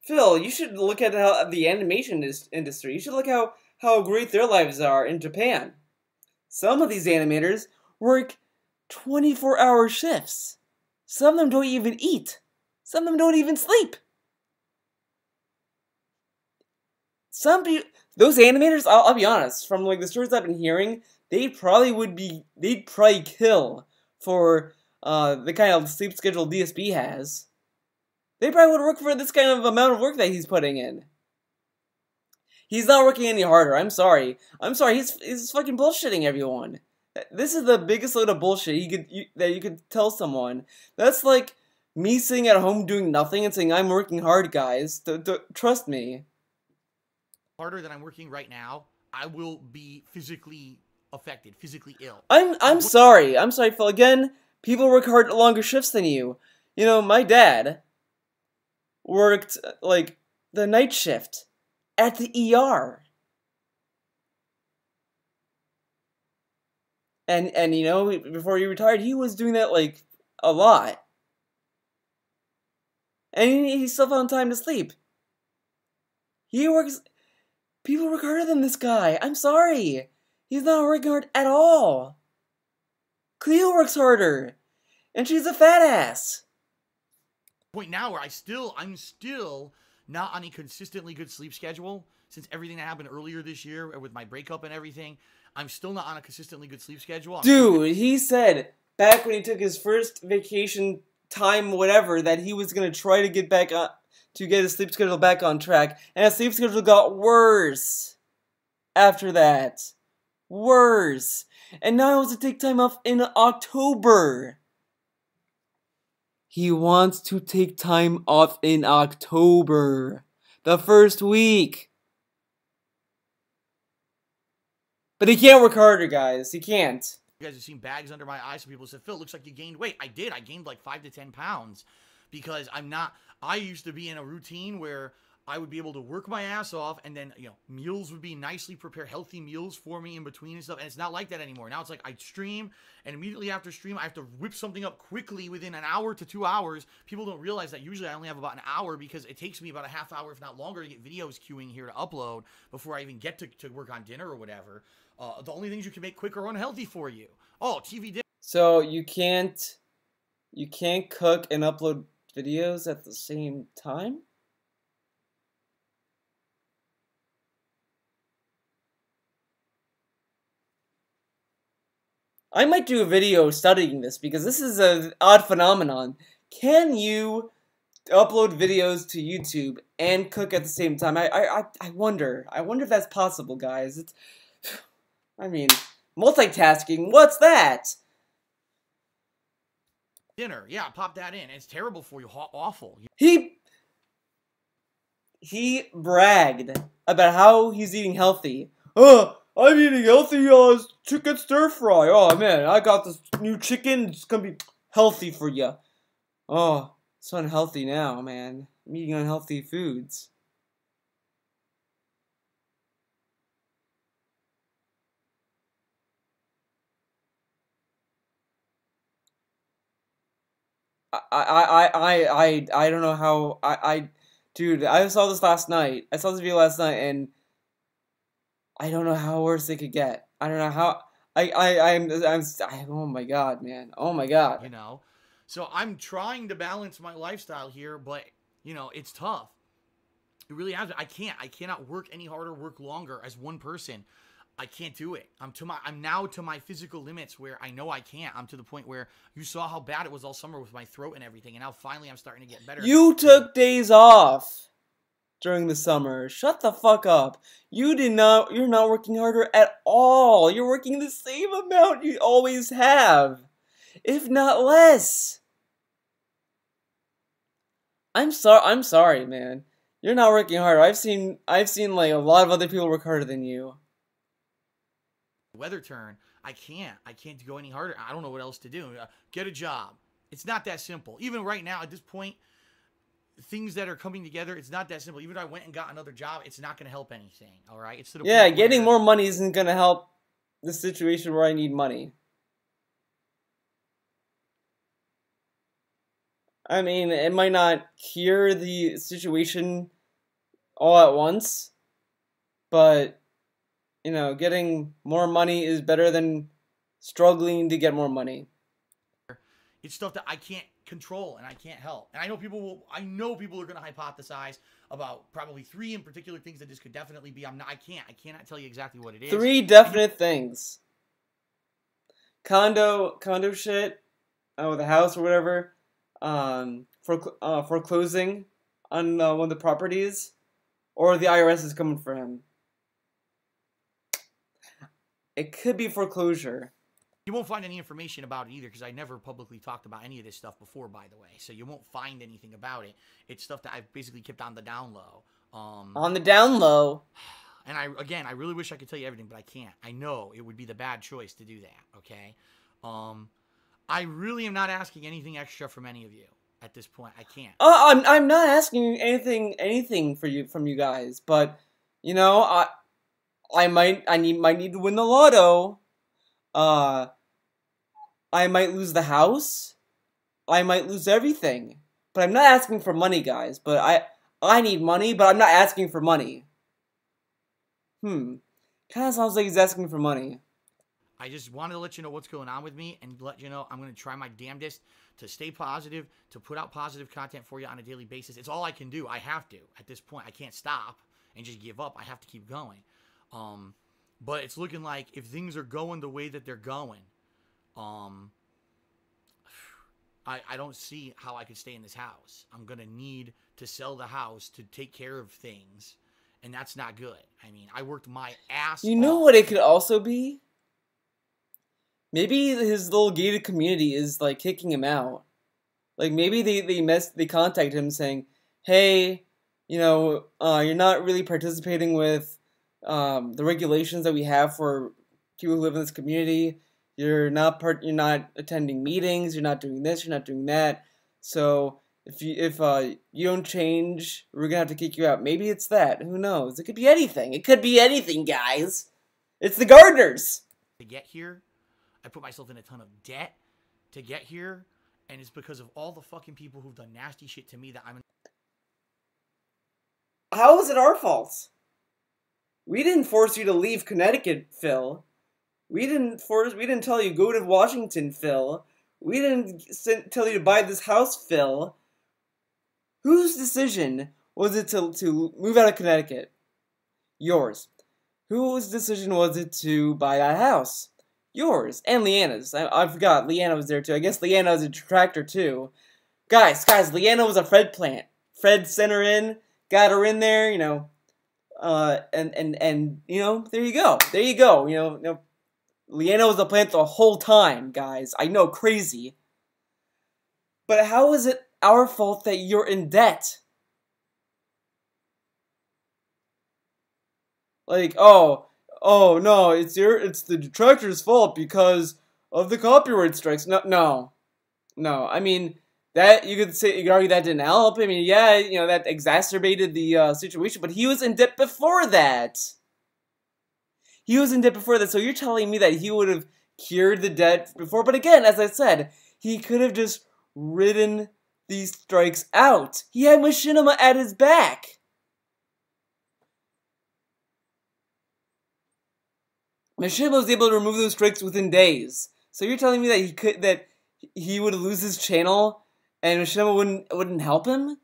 Phil, you should look at how the animation industry. You should look how great their lives are in Japan. Some of these animators work 24-hour shifts. Some of them don't even eat. Some of them don't even sleep. Those animators, I'll be honest, from like the stories I've been hearing, they'd probably kill for the kind of sleep schedule DSP has. They probably would work for this kind of amount of work that he's putting in. He's not working any harder. I'm sorry. He's fucking bullshitting everyone. This is the biggest load of bullshit that you could tell someone. That's like me sitting at home doing nothing and saying I'm working hard, guys. Trust me. Harder than I'm working right now, I will be physically affected, physically ill. I'm sorry. I'm sorry, Phil. Again, people work longer shifts than you. You know, my dad worked like the night shift at the ER. And you know, before he retired, he was doing that like a lot. And he still found time to sleep. People work harder than this guy. I'm sorry. He's not working hard at all. Cleo works harder. And she's a fat ass. Point now where I'm still not on a consistently good sleep schedule since everything that happened earlier this year with my breakup and everything. I'm still not on a consistently good sleep schedule. Dude, he said back when he took his first vacation time, whatever, that he was gonna try to get his sleep schedule back on track, and his sleep schedule got worse after that. Worse. And now he wants to take time off in October. He wants to take time off in October. The first week. But he can't work harder, guys. He can't. You guys have seen bags under my eyes. Some people said, Phil, looks like you gained weight. I did. I gained like 5 to 10 pounds because I used to be in a routine where I would be able to work my ass off, and then, you know, meals would be nicely prepared, healthy meals for me in between and stuff, and it's not like that anymore. Now it's like I stream, and immediately after stream, I have to whip something up quickly within an hour to 2 hours. People don't realize that usually I only have about an hour because it takes me about a half hour, if not longer, to get videos queuing here to upload before I even get to work on dinner or whatever. The only things you can make quick are unhealthy for you. Oh, TV dinner. So you can't cook and upload videos at the same time? I might do a video studying this because this is an odd phenomenon. Can you upload videos to YouTube and cook at the same time? I wonder. I wonder if that's possible, guys. I mean, multitasking. What's that? Dinner. Yeah, pop that in. It's terrible for you. Awful. He bragged about how he's eating healthy. I'm eating healthy chicken stir fry. Oh man, I got this new chicken. It's gonna be healthy for you. Oh, it's unhealthy now, man. I'm eating unhealthy foods. I don't know how dude, I saw this last night. I saw this video last night, and I don't know how worse it could get. I don't know how. Oh my god, man. Oh my god. You know, so I'm trying to balance my lifestyle here, but you know, it's tough. It really has. I cannot work any harder, work longer as one person. I can't do it. I'm now to my physical limits where I know I can't. I'm to the point where you saw how bad it was all summer with my throat and everything, and now finally I'm starting to get better. You took days off during the summer. Shut the fuck up. You're not working harder at all. You're working the same amount you always have, if not less. I'm sorry, man. You're not working harder. I've seen like a lot of other people work harder than you. Weather turn. I can't go any harder. I don't know what else to do. Get a job. It's not that simple. Even right now at this point, things that are coming together, it's not that simple. Even if I went and got another job, it's not going to help anything. All right. It's to the point getting more money isn't going to help the situation where I need money. I mean, it might not cure the situation all at once, but, you know, getting more money is better than struggling to get more money. It's stuff that I can't control and I can't help. And I know people are going to hypothesize about probably 3 in particular things that this could definitely be. I cannot tell you exactly what it is. 3 definite things. Condo shit, with a house or whatever. Foreclosing on one of the properties, or the IRS is coming for him. It could be foreclosure. You won't find any information about it either, because I never publicly talked about any of this stuff before, by the way. So you won't find anything about it. It's stuff that I've basically kept on the down low. On the down low. And I really wish I could tell you everything, but I can't. I know it would be the bad choice to do that. Okay. I really am not asking anything extra from any of you at this point. I can't. I'm not asking anything from you guys, but you know, I might need to win the lotto. I might lose the house. I might lose everything. But I'm not asking for money, guys. But I need money, but I'm not asking for money. Kind of sounds like he's asking for money. I just wanted to let you know what's going on with me and let you know I'm going to try my damnedest to stay positive, to put out positive content for you on a daily basis. It's all I can do. I have to. At this point, I can't stop and just give up. I have to keep going. But it's looking like if things are going the way that they're going, I don't see how I could stay in this house. I'm going to need to sell the house to take care of things, and that's not good. I mean, I worked my ass off. You know what it could also be? Maybe his little gated community is like kicking him out. Like maybe they contact him saying, "Hey, you know, you're not really participating with the regulations that we have for people who live in this community. You're not attending meetings. You're not doing this. You're not doing that. So if you don't change, we're gonna have to kick you out." Maybe it's that. Who knows? It could be anything. It could be anything, guys. It's the gardeners. To get here, I put myself in a ton of debt to get here, and it's because of all the fucking people who've done nasty shit to me that I'm in. How is it our fault? We didn't force you to leave Connecticut, Phil. We didn't tell you go to Washington, Phil. We didn't tell you to buy this house, Phil. Whose decision was it to move out of Connecticut? Yours. Whose decision was it to buy that house? Yours. And Leanna's. I forgot. Leanna was there too. I guess Leanna was a detractor too. Guys, Leanna was a Fred plant. Fred sent her in, got her in there, you know. And you know, there you go. You know, Leanna was a plant the whole time, guys. I know, crazy. But how is it our fault that you're in debt? Like, oh no, it's the detractor's fault because of the copyright strikes. No. I mean, that you could argue that didn't help. I mean, yeah, you know, that exacerbated the situation, but he was in debt before that. So you're telling me that he would have cured the debt before? But again, as I said, he could have just ridden these strikes out. He had Machinima at his back. Machinima was able to remove those strikes within days. So you're telling me that he would lose his channel and Machinima wouldn't help him?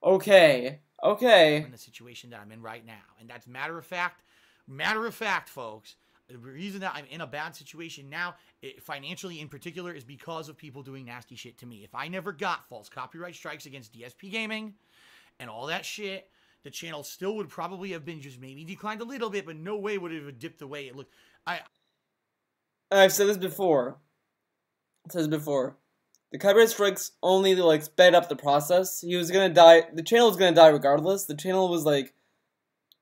Okay. In the situation that I'm in right now, and that's matter of fact, folks. The reason that I'm in a bad situation now, financially in particular, is because of people doing nasty shit to me. If I never got false copyright strikes against DSP Gaming and all that shit, the channel still would probably have been just maybe declined a little bit, but no way would it have dipped the way it looked. I've said this before. The copyright strikes only like sped up the process. He was gonna die. The channel was gonna die regardless. The channel was like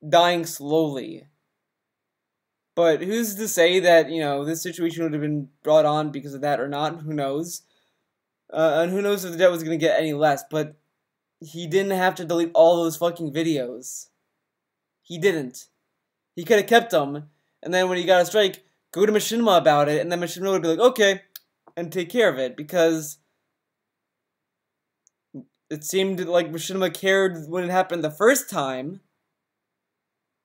dying slowly. But who's to say that, you know, this situation would have been brought on because of that or not? Who knows? And who knows if the debt was gonna get any less? But he didn't have to delete all those fucking videos. He didn't. He could have kept them, and then when he got a strike, go to Machinima about it, and then Machinima would be like, okay, and take care of it, because it seemed like Machinima cared when it happened the first time.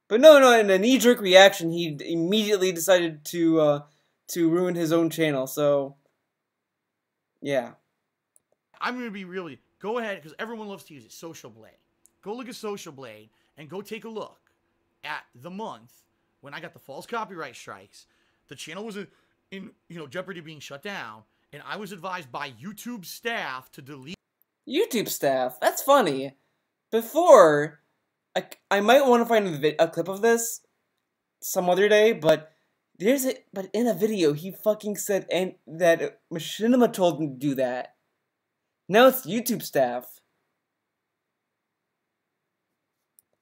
But no, in a knee-jerk reaction, he immediately decided to ruin his own channel, so, yeah. I'm going to be really, go ahead, because everyone loves to use it, Social Blade. Go look at Social Blade, and go take a look at the month when I got the false copyright strikes. The channel was in jeopardy of being shut down, and I was advised by YouTube staff to delete. YouTube staff? That's funny. Before, I might want to find a clip of this some other day, but in a video he fucking said that Machinima told him to do that. Now it's YouTube staff.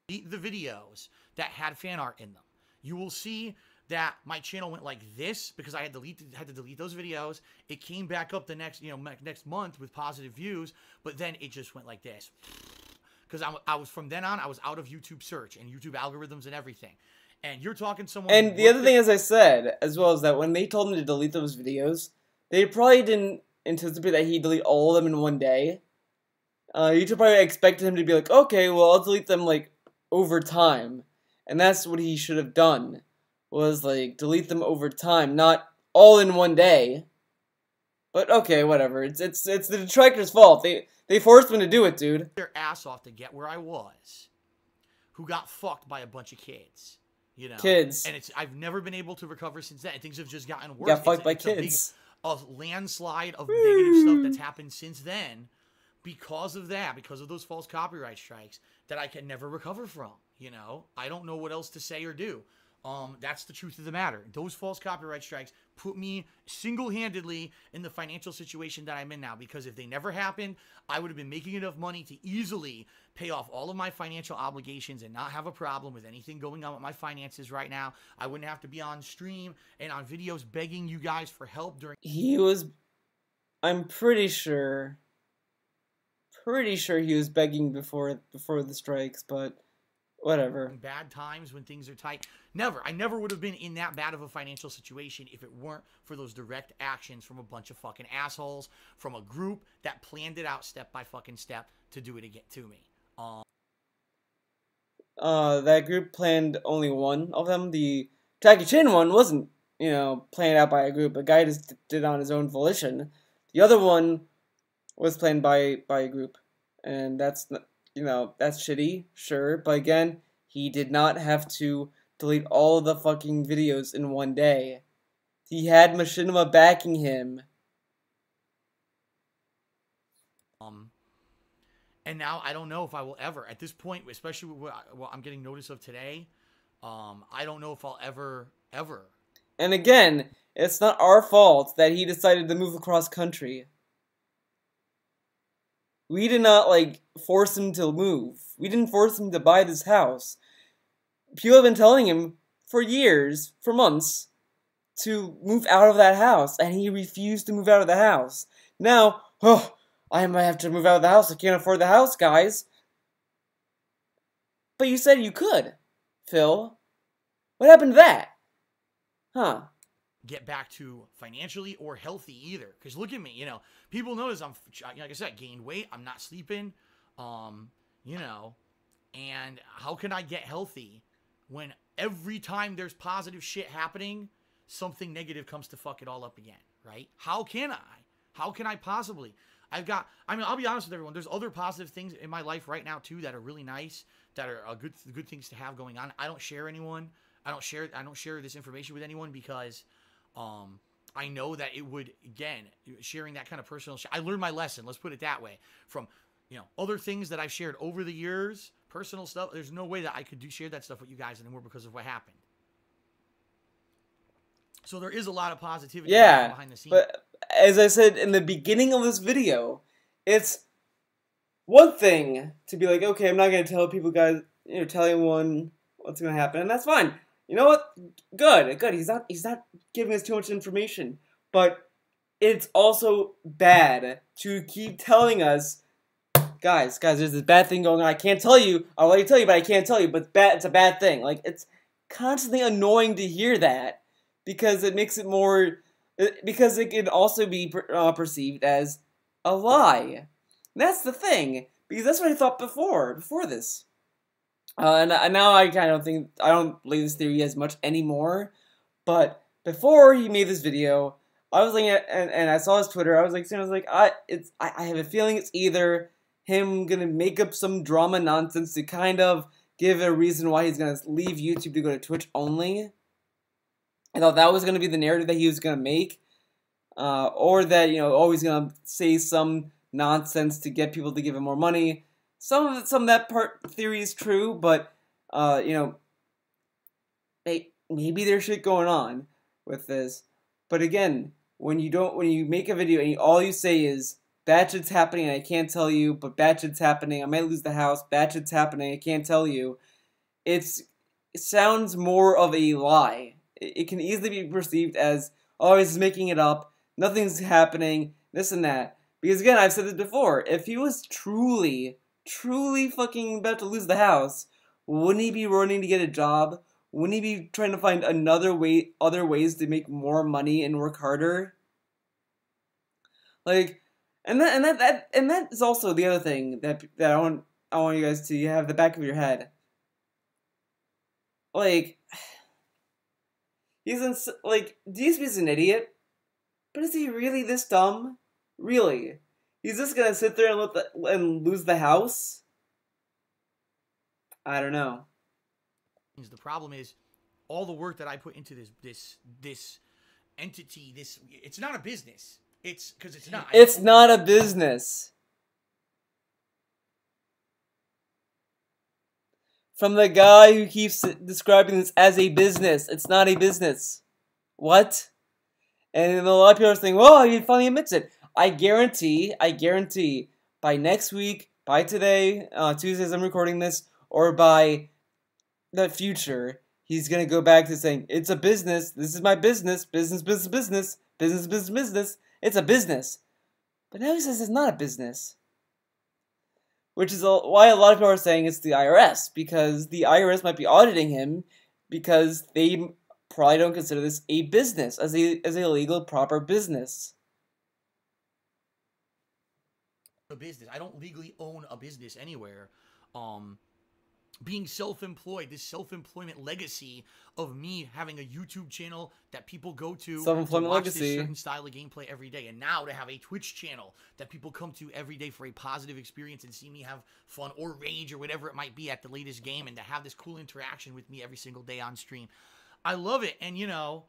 The videos that had fan art in them. You will see that my channel went like this because I had to delete those videos. It came back up the next month with positive views, but then it just went like this. Because I was from then on, I was out of YouTube search and YouTube algorithms and everything. And you're talking someone. And the other thing, as I said, as well, is that when they told him to delete those videos, they probably didn't anticipate that he'd delete all of them in one day. YouTube probably expected him to be like, okay, well, I'll delete them like over time, and that's what he should have done. Was like delete them over time, not all in one day. But okay, whatever. It's the detractors' fault. They forced him to do it, dude. Their ass off to get where I was, who got fucked by a bunch of kids, you know. Kids. And I've never been able to recover since then. Things have just gotten worse. Got fucked by kids. A landslide of negative stuff that's happened since then, because of that, because of those false copyright strikes that I can never recover from. You know, I don't know what else to say or do. That's the truth of the matter. Those false copyright strikes put me single-handedly in the financial situation that I'm in now, because if they never happened, I would have been making enough money to easily pay off all of my financial obligations and not have a problem with anything going on with my finances right now. I wouldn't have to be on stream and on videos begging you guys for help during. I'm pretty sure he was begging before the strikes, but whatever. Bad times when things are tight. I never would have been in that bad of a financial situation if it weren't for those direct actions from a bunch of fucking assholes, from a group that planned it out step by fucking step to do it again to me. That group planned only one of them. The Jackie Chan one wasn't, planned out by a group. A guy just did it on his own volition. The other one was planned by a group, and that's that's shitty, sure, but again, he did not have to delete all of the fucking videos in one day. He had Machinima backing him. And now I don't know if I will ever, at this point, especially with what I'm getting notice of today, I don't know if I'll ever. And again, it's not our fault that he decided to move across country. We did not, force him to move. We didn't force him to buy this house. People have been telling him for years, for months, to move out of that house, and he refused to move out of the house. Now, I might have to move out of the house. I can't afford the house, guys. But you said you could, Phil. What happened to that? Huh. get back to financially or healthy either. Because look at me, you know, people notice I'm, like I said, gained weight. I'm not sleeping, you know, and how can I get healthy when every time there's positive shit happening, something negative comes to fuck it all up again, right? How can I? How can I possibly? I mean, I'll be honest with everyone. There's other positive things in my life right now too that are really nice, that are good things to have going on. I don't share anyone. I don't share this information with anyone because I know that it would, again, sharing that kind of personal I learned my lesson, let's put it that way, from, you know, other things that I've shared over the years, personal stuff. There's no way that I could share that stuff with you guys anymore because of what happened. So there is a lot of positivity behind the scenes. But as I said in the beginning of this video, it's one thing to be like, okay, I'm not going to tell people, guys, you know, tell anyone what's going to happen, and that's fine. You know what? Good. He's not giving us too much information. But it's also bad to keep telling us, guys, there's this bad thing going on. I can't tell you. I'll let you tell you, but I can't tell you. But it's a bad thing. Like, it's constantly annoying to hear that because it makes it more. Because it can also be perceived as a lie. And that's the thing. Because that's what I thought before this. And now I don't believe this theory as much anymore. But before he made this video, I was looking at and I saw his Twitter. I was like, I have a feeling it's either him gonna make up some drama nonsense to kind of give a reason why he's gonna leave YouTube to go to Twitch only. I thought that was gonna be the narrative that he was gonna make, or that, you know, always gonna say some nonsense to get people to give him more money. Some of that part theory is true, but you know, maybe there's shit going on with this. But again, when you make a video and all you say is bad shit's happening and I can't tell you, but bad shit's happening, I might lose the house, bad shit's happening, I can't tell you, it sounds more of a lie. It can easily be perceived as, oh, he's making it up, nothing's happening, this and that. Because again, I've said this before, if he was truly fucking about to lose the house, wouldn't he be running to get a job? Wouldn't he be trying to find other ways to make more money and work harder? Like, and that is also the other thing that I want you guys to have the back of your head. Like, DSP's an idiot, but is he really this dumb? Really? He's just gonna sit there and lose the house? I don't know. The problem is all the work that I put into this entity. It's not a business. It's because it's not. It's not a business. From the guy who keeps describing this as a business, it's not a business. What? And a lot of people are saying, "Well, he finally admits it." I guarantee, by next week, by today, Tuesday as I'm recording this, or by the future, he's gonna go back to saying, it's a business, this is my business, business. It's a business. But now he says it's not a business. Which is why a lot of people are saying it's the IRS, because the IRS might be auditing him, because they probably don't consider this a business, as a legal, proper business. A business. I don't legally own a business anywhere. Being self-employed, this self-employment legacy of me having a YouTube channel that people go to watch this certain style of gameplay every day, and now to have a Twitch channel that people come to every day for a positive experience and see me have fun or rage or whatever it might be at the latest game, and to have this cool interaction with me every single day on stream. I love it, and you know,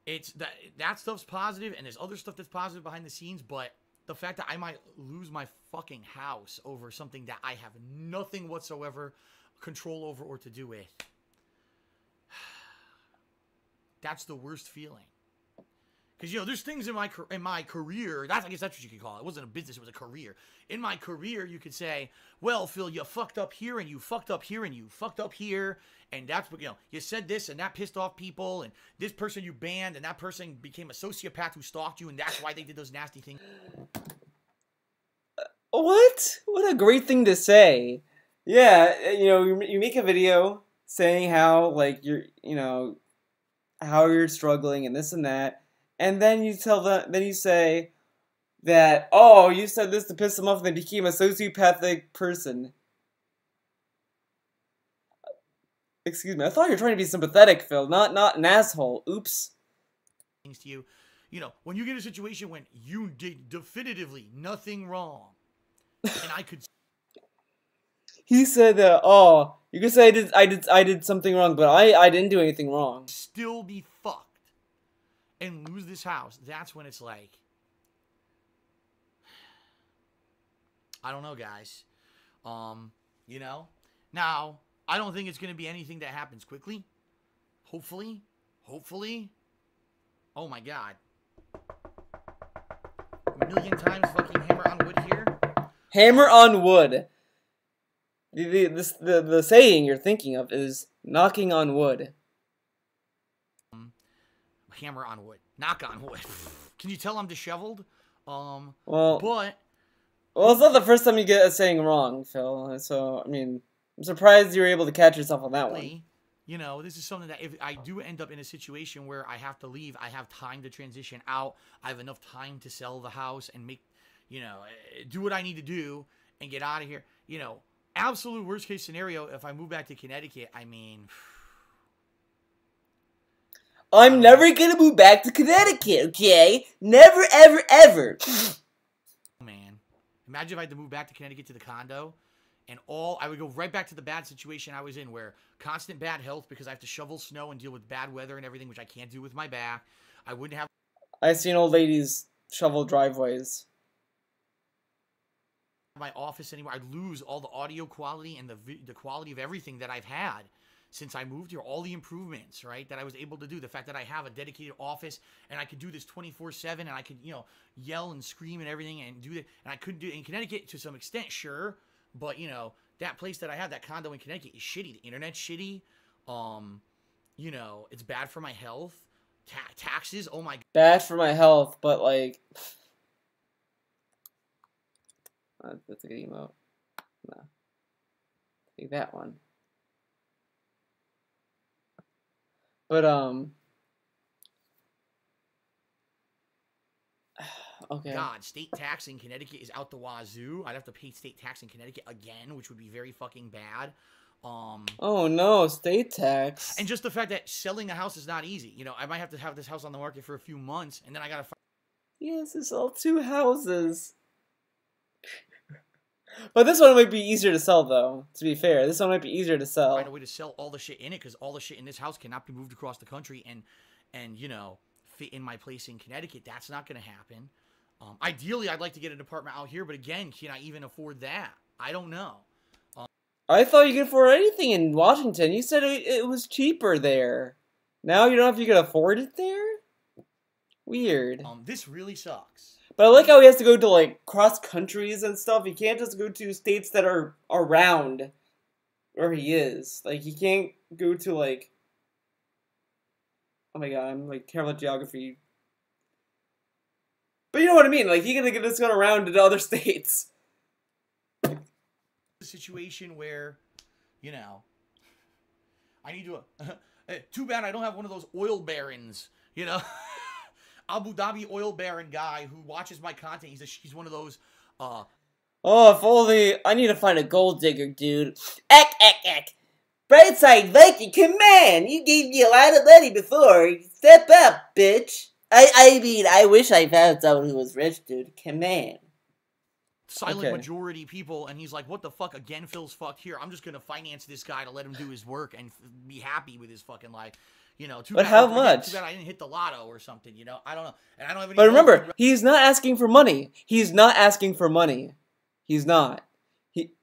it's that stuff's positive, and there's other stuff that's positive behind the scenes, but the fact that I might lose my fucking house over something that I have nothing whatsoever control over or to do with, that's the worst feeling. Because, you know, there's things in my career, I guess that's what you could call it. It wasn't a business, it was a career. In my career, you could say, well, Phil, you fucked up here, and you fucked up here, and you fucked up here, and that's what, you know, you said this, and that pissed off people, and this person you banned, and that person became a sociopath who stalked you, and that's why they did those nasty things. What? What a great thing to say. Yeah, you know, you make a video saying how, like, you know, how you're struggling and this and that, and then you tell them, then you say that, oh, you said this to piss them off and they became a sociopathic person. Excuse me, I thought you were trying to be sympathetic, Phil, not an asshole. Oops. Things to you. You know, when you get a situation when you did definitively nothing wrong, and I could He said that, oh, you could say I did something wrong, but I didn't do anything wrong. still be fucked and lose this house, that's when it's like, I don't know, guys. You know, now I don't think it's going to be anything that happens quickly. Hopefully. Oh my god. A million times fucking hammer on wood here. Hammer on wood. The saying you're thinking of is knocking on wood. Hammer on wood. Knock on wood. Can you tell I'm disheveled? Well, it's not the first time you get a saying wrong, Phil. So, I mean, I'm surprised you were able to catch yourself on that one. You know, this is something that if I do end up in a situation where I have to leave, I have time to transition out. I have enough time to sell the house and make, you know, do what I need to do and get out of here. You know, absolute worst case scenario, if I move back to Connecticut, I mean, I'm never gonna move back to Connecticut, okay? Never, ever, ever. Man, imagine if I had to move back to Connecticut to the condo, and I would go right back to the bad situation I was in, where constant bad health because I have to shovel snow and deal with bad weather and everything, which I can't do with my back. I wouldn't have. I've seen old ladies shovel driveways. My office anymore. I'd lose all the audio quality and the quality of everything that I've had since I moved here, all the improvements, right, that I was able to do. The fact that I have a dedicated office and I could do this 24/7 and I could, you know, yell and scream and everything and do that. And I couldn't do it in Connecticut to some extent, sure. But, you know, that place that I have, that condo in Connecticut, is shitty. The internet's shitty. You know, it's bad for my health. Taxes, oh my god. Bad for my health, but like... That's a good emote. No. Take that one. But, okay. God, state tax in Connecticut is out the wazoo. I'd have to pay state tax in Connecticut again, which would be very fucking bad. Oh no, state tax. And just the fact that selling a house is not easy. You know, I might have to have this house on the market for a few months, and then I gotta... Yes, it's all 2 houses. But this one might be easier to sell, though. To be fair, this one might be easier to sell. Find a way to sell all the shit in it, because all the shit in this house cannot be moved across the country and you know, fit in my place in Connecticut. That's not going to happen. Ideally, I'd like to get an apartment out here, but again, can I even afford that? I don't know. I thought you could afford anything in Washington. You said it was cheaper there. Now you don't know if you could afford it there? Weird. This really sucks. But I like how he has to go to, like, cross countries and stuff. He can't just go to states that are around where he is. Like, he can't go to, like... Oh my god, I'm, like, terrible at geography. But you know what I mean? Like, he can just go around to other states. A situation where, you know, I need to... too bad I don't have one of those oil barons, you know? Abu Dhabi oil baron guy who watches my content. He's one of those, Oh, if only... I need to find a gold digger, dude. Eck. Brightside Viking, come on! You gave me a lot of money before. Step up, bitch. I mean, I wish I found someone who was rich, dude. Come on. Silent majority people, and he's like, what the fuck? Again, Phil's fucked here. I'm just gonna finance this guy to let him do his work and be happy with his fucking life. You know, but how much? Too bad I didn't hit the lotto or something, you know? I don't know. And I don't have any... But remember, he's not asking for money. He's not asking for money. He's not.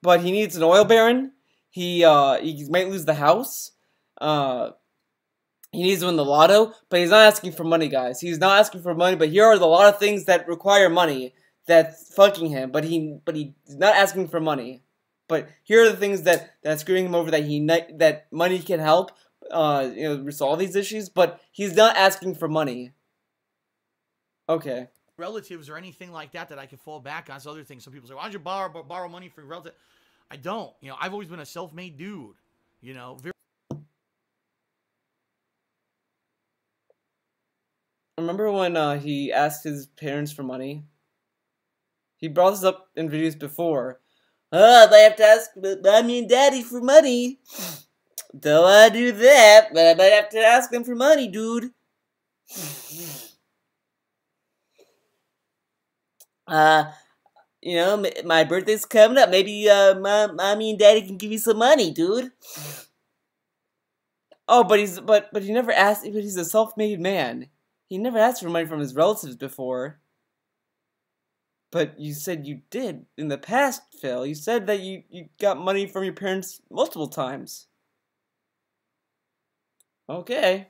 But he needs an oil baron. He might lose the house. He needs to win the lotto. But he's not asking for money, guys. He's not asking for money, but here are a lot of things that require money that's fucking him. But he's not asking for money. But here are the things that screwing him over that money can help. You know, resolve these issues, but he's not asking for money. Okay. Relatives or anything like that I can fall back on. So other things. Some people say, why don't you borrow money from your relative? I don't. You know, I've always been a self-made dude. You know, remember when he asked his parents for money? He brought this up in videos before. Oh, I have to ask mommy and daddy for money. Don't want to do that, but I might have to ask them for money, dude. You know, my birthday's coming up. Maybe mommy and daddy can give you some money, dude. Oh, but he never asked. But he's a self-made man. He never asked for money from his relatives before. But you said you did in the past, Phil. You said that you got money from your parents multiple times. Okay.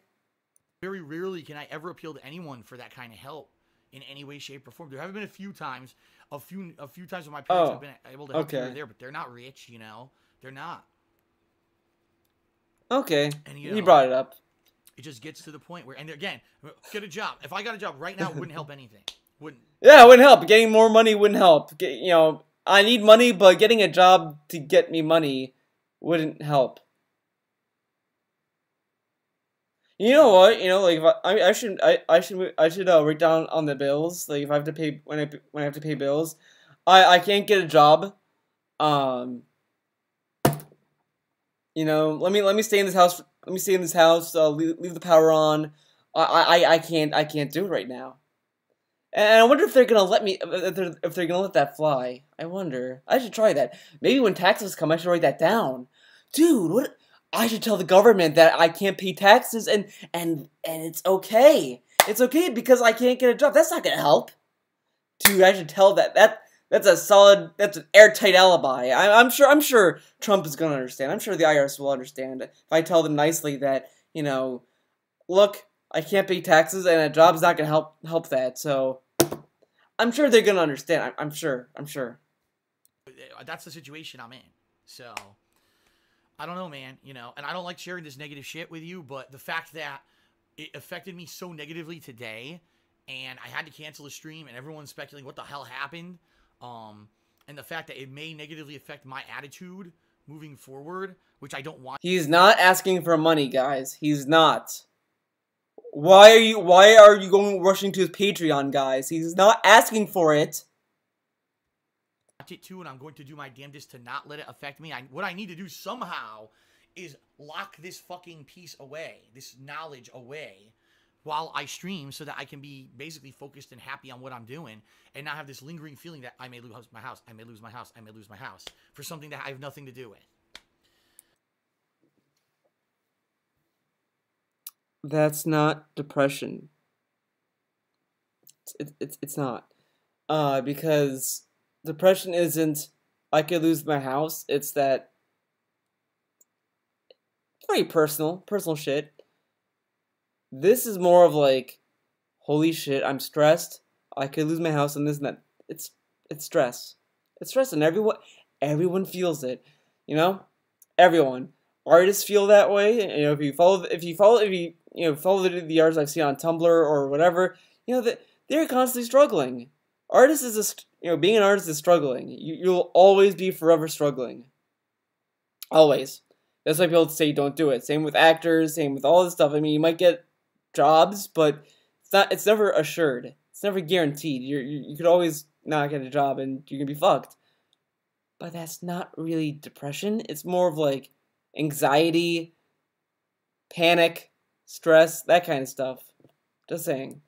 Very rarely can I ever appeal to anyone for that kind of help in any way, shape, or form. There have been a few times when my parents have been able to help here or there, but they're not rich, you know. They're not. Okay. And he brought it up. It just gets to the point where, and again, get a job. If I got a job right now, it wouldn't help anything. Wouldn't. Yeah, it wouldn't help. Getting more money wouldn't help. You know, I need money, but getting a job to get me money wouldn't help. You know what? You know, like if I should write down on the bills. Like if I have to pay when I have to pay bills, I can't get a job. You know, let me stay in this house. Let me stay in this house. Leave the power on. I can't do it right now. And I wonder if they're gonna let me, if they're gonna let that fly. I wonder. I should try that. Maybe when taxes come, I should write that down. Dude, what? I should tell the government that I can't pay taxes, and it's okay. It's okay because I can't get a job. That's not gonna help. Dude, I should tell that. That's an airtight alibi. I'm sure Trump is gonna understand. I'm sure the IRS will understand if I tell them nicely that, you know, look, I can't pay taxes and a job's not gonna help that. So I'm sure they're gonna understand. I'm sure. That's the situation I'm in. So I don't know, man. You know, and I don't like sharing this negative shit with you, but the fact that it affected me so negatively today, and I had to cancel the stream, and everyone's speculating what the hell happened, and the fact that it may negatively affect my attitude moving forward, which I don't want. He's not asking for money, guys. He's not. Why are you going rushing to his Patreon, guys? He's not asking for it. It too, and I'm going to do my damnedest to not let it affect me. What I need to do somehow is lock this fucking piece away, this knowledge away, while I stream, so that I can be basically focused and happy on what I'm doing, and not have this lingering feeling that I may lose my house, I may lose my house, I may lose my house, for something that I have nothing to do with. That's not depression. It's not. Because depression isn't I could lose my house. It's that very personal shit. This is more of like, holy shit, I'm stressed. I could lose my house and this and that. It's stress. It's stress, and everyone feels it. You know, everyone. Artists feel that way. You know, if you follow the artists I've seen on Tumblr or whatever, you know that they're constantly struggling. Artist is being an artist is struggling. You'll always be forever struggling. Always. That's why people say don't do it. Same with actors. Same with all this stuff. I mean, you might get jobs, but it's never assured. It's never guaranteed. You could always not get a job and you can be fucked. But that's not really depression. It's more of like anxiety, panic, stress, that kind of stuff. Just saying.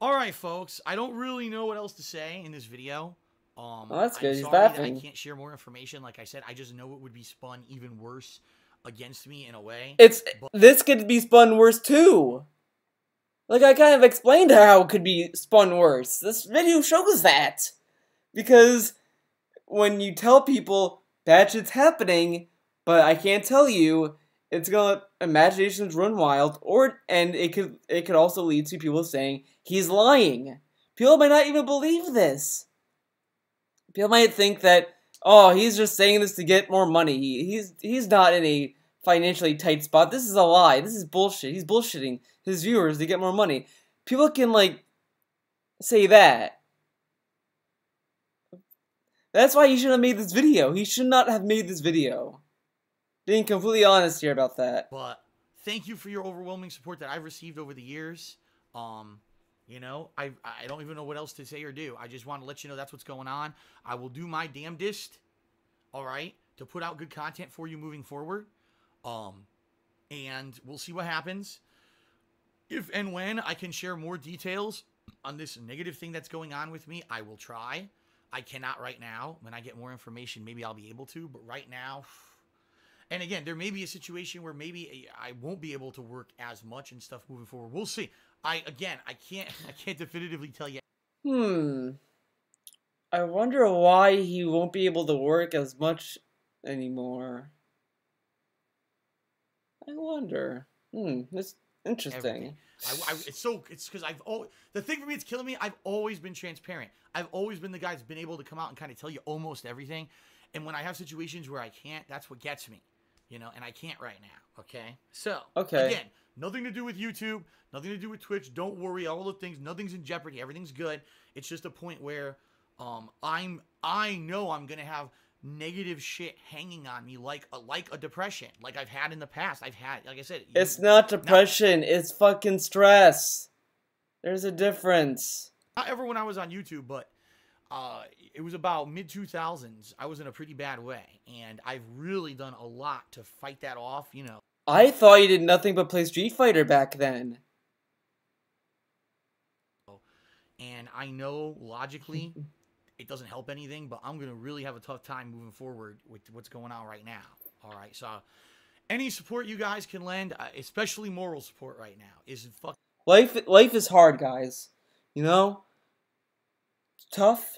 Alright, folks. I don't really know what else to say in this video. Oh, that's good. I'm He's sorry that laughing. I can't share more information. Like I said, I just know it would be spun even worse against me in a way. This could be spun worse too. Like, I kind of explained how it could be spun worse. This video shows that. Because when you tell people bad shit's happening, but I can't tell you, it's gonna imaginations run wild, and it could also lead to people saying he's lying. People might not even believe this. People might think that, oh, he's just saying this to get more money. He's not in a financially tight spot. This is a lie. This is bullshit. He's bullshitting his viewers to get more money. People can, like, say that. That's why he shouldn't have made this video. He should not have made this video. Being completely honest here about that. But thank you for your overwhelming support that I've received over the years. You know, I don't even know what else to say or do. I just want to let you know that's what's going on. I will do my damnedest, all right, to put out good content for you moving forward. And we'll see what happens. If and when I can share more details on this negative thing that's going on with me, I will try. I cannot right now. When I get more information, maybe I'll be able to. But right now, and again, there may be a situation where maybe I won't be able to work as much and stuff moving forward. We'll see. I can't definitively tell you. I wonder why he won't be able to work as much anymore. I wonder. That's interesting. It's because the thing for me, it's killing me. I've always been transparent. I've always been the guy that's been able to come out and kind of tell you almost everything. And when I have situations where I can't, that's what gets me, you know, and I can't right now. Okay. So, again, nothing to do with YouTube, nothing to do with Twitch. Don't worry. All the things, nothing's in jeopardy. Everything's good. It's just a point where, I know I'm going to have negative shit hanging on me like a depression, like I've had in the past. I've had, like I said, it's not depression, it's fucking stress. There's a difference. Not ever when I was on YouTube, but it was about mid-2000s. I was in a pretty bad way, and I've really done a lot to fight that off, you know. I thought you did nothing but play Street Fighter back then. And I know logically it doesn't help anything, but I'm going to really have a tough time moving forward with what's going on right now. All right, so any support you guys can lend, especially moral support right now, is fucking... Life is hard, guys. You know? Tough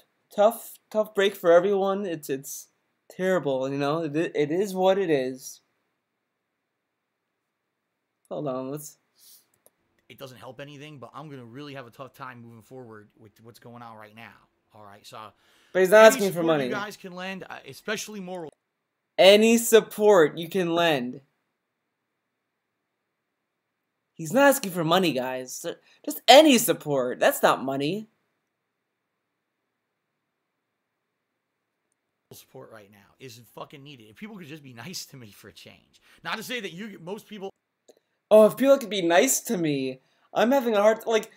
break for everyone. It's terrible, you know? It is what it is. Hold on, let's... It doesn't help anything, but I'm going to really have a tough time moving forward with what's going on right now. All right, so... But he's not asking for money. You guys can lend, especially moral... Any support you can lend. He's not asking for money, guys. Just any support. That's not money. Support right now is fucking needed. If people could just be nice to me for a change. Not to say that most people... Oh, if people could be nice to me. I'm having a hard... Like...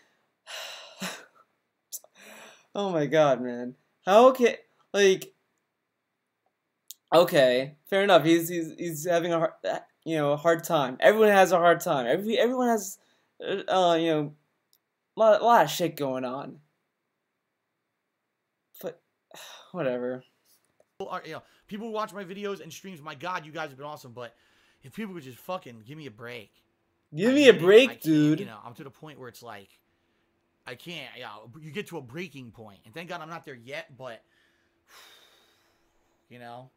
Oh my god, man. How okay... Like... Okay, fair enough. He's having a hard time. Everyone has a hard time. Everyone has a lot of shit going on. But whatever. People who watch my videos and streams, my god, you guys have been awesome, but if people could just fucking give me a break. Give me a break, dude. You know, I'm to the point where it's like I can't, you get to a breaking point. And thank God I'm not there yet, but you know.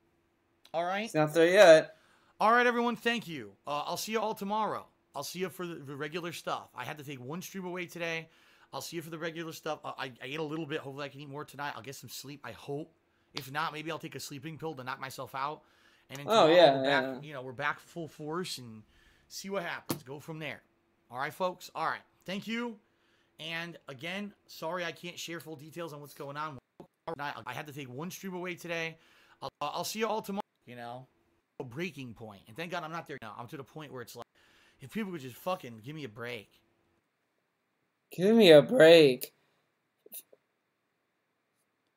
All right. It's not there yet. All right, everyone. Thank you. I'll see you all tomorrow. I'll see you for the regular stuff. I had to take one stream away today. I'll see you for the regular stuff. I ate a little bit. Hopefully I can eat more tonight. I'll get some sleep, I hope. If not, maybe I'll take a sleeping pill to knock myself out. And then tomorrow we're back full force and see what happens. Go from there. All right, folks? All right. Thank you. And again, sorry I can't share full details on what's going on. I had to take one stream away today. I'll see you all tomorrow. You know, a breaking point. And thank God I'm not there now. I'm to the point where it's like, if people could just fucking give me a break. Give me a break.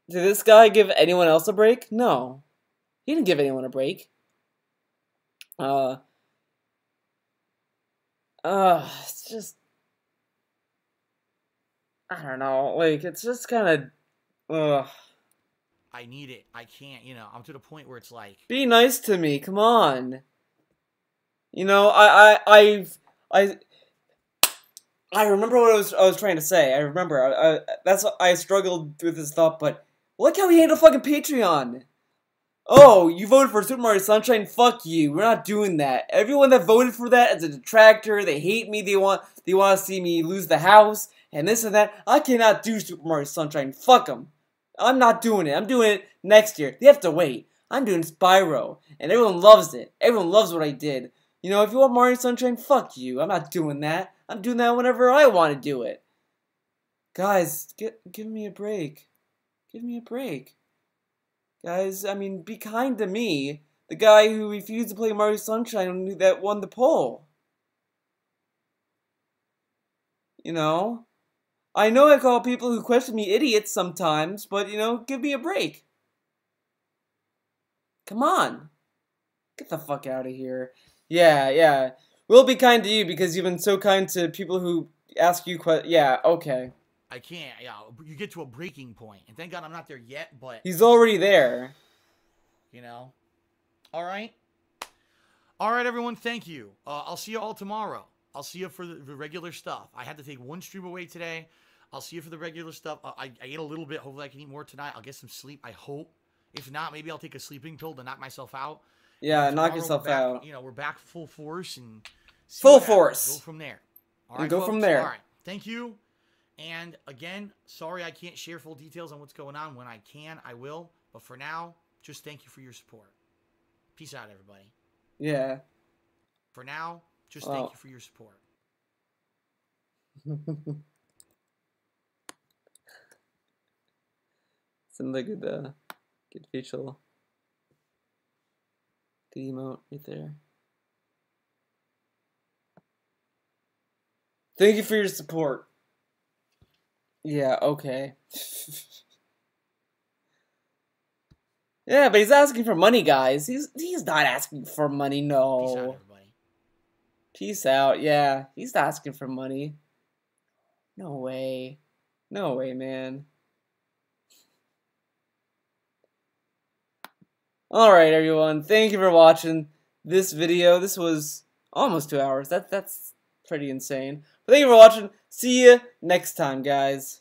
Did this guy give anyone else a break? No. He didn't give anyone a break. It's just... I don't know, like, it's just kind of... I need it. I can't, I'm to the point where it's like... Be nice to me, come on. You know, I remember what I was trying to say. I remember. That's what I struggled with this thought, but look how he handled fucking Patreon. Oh, you voted for Super Mario Sunshine? Fuck you. We're not doing that. Everyone that voted for that is a detractor. They hate me. They want to see me lose the house and this and that. I cannot do Super Mario Sunshine. Fuck them. I'm not doing it. I'm doing it next year. They have to wait. I'm doing Spyro, and everyone loves it. Everyone loves what I did. You know, if you want Mario Sunshine, fuck you. I'm not doing that. I'm doing that whenever I want to do it. Guys, give me a break. Give me a break. Guys, I mean, be kind to me. The guy who refused to play Mario Sunshine that won the poll. You know? I know I call people who question me idiots sometimes, but, you know, give me a break. Come on. Get the fuck out of here. Yeah. We'll be kind to you because you've been so kind to people who ask you questions. Yeah, okay. I can't. Yeah, you get to a breaking point, and thank God I'm not there yet. But he's already there. You know. All right. All right, everyone. Thank you. I'll see you all tomorrow. I'll see you for the regular stuff. I had to take one stream away today. I'll see you for the regular stuff. I ate a little bit. Hopefully, I can eat more tonight. I'll get some sleep. I hope. If not, maybe I'll take a sleeping pill to knock myself out. Yeah, knock yourself out. You know, we're back full force and full force. Go from there. All right, go from there. All right. Thank you. And again, sorry I can't share full details on what's going on. When I can, I will. But for now, just thank you for your support. Peace out, everybody. Yeah. For now, just thank you for your support. Some good facial emote right there. Thank you for your support. Yeah, okay. Yeah, but he's asking for money, guys. He's not asking for money, no. Peace out, everybody. Peace out, yeah. He's not asking for money. No way. No way, man. Alright, everyone. Thank you for watching this video. This was almost 2 hours. That's pretty insane. But thank you for watching. See you next time, guys.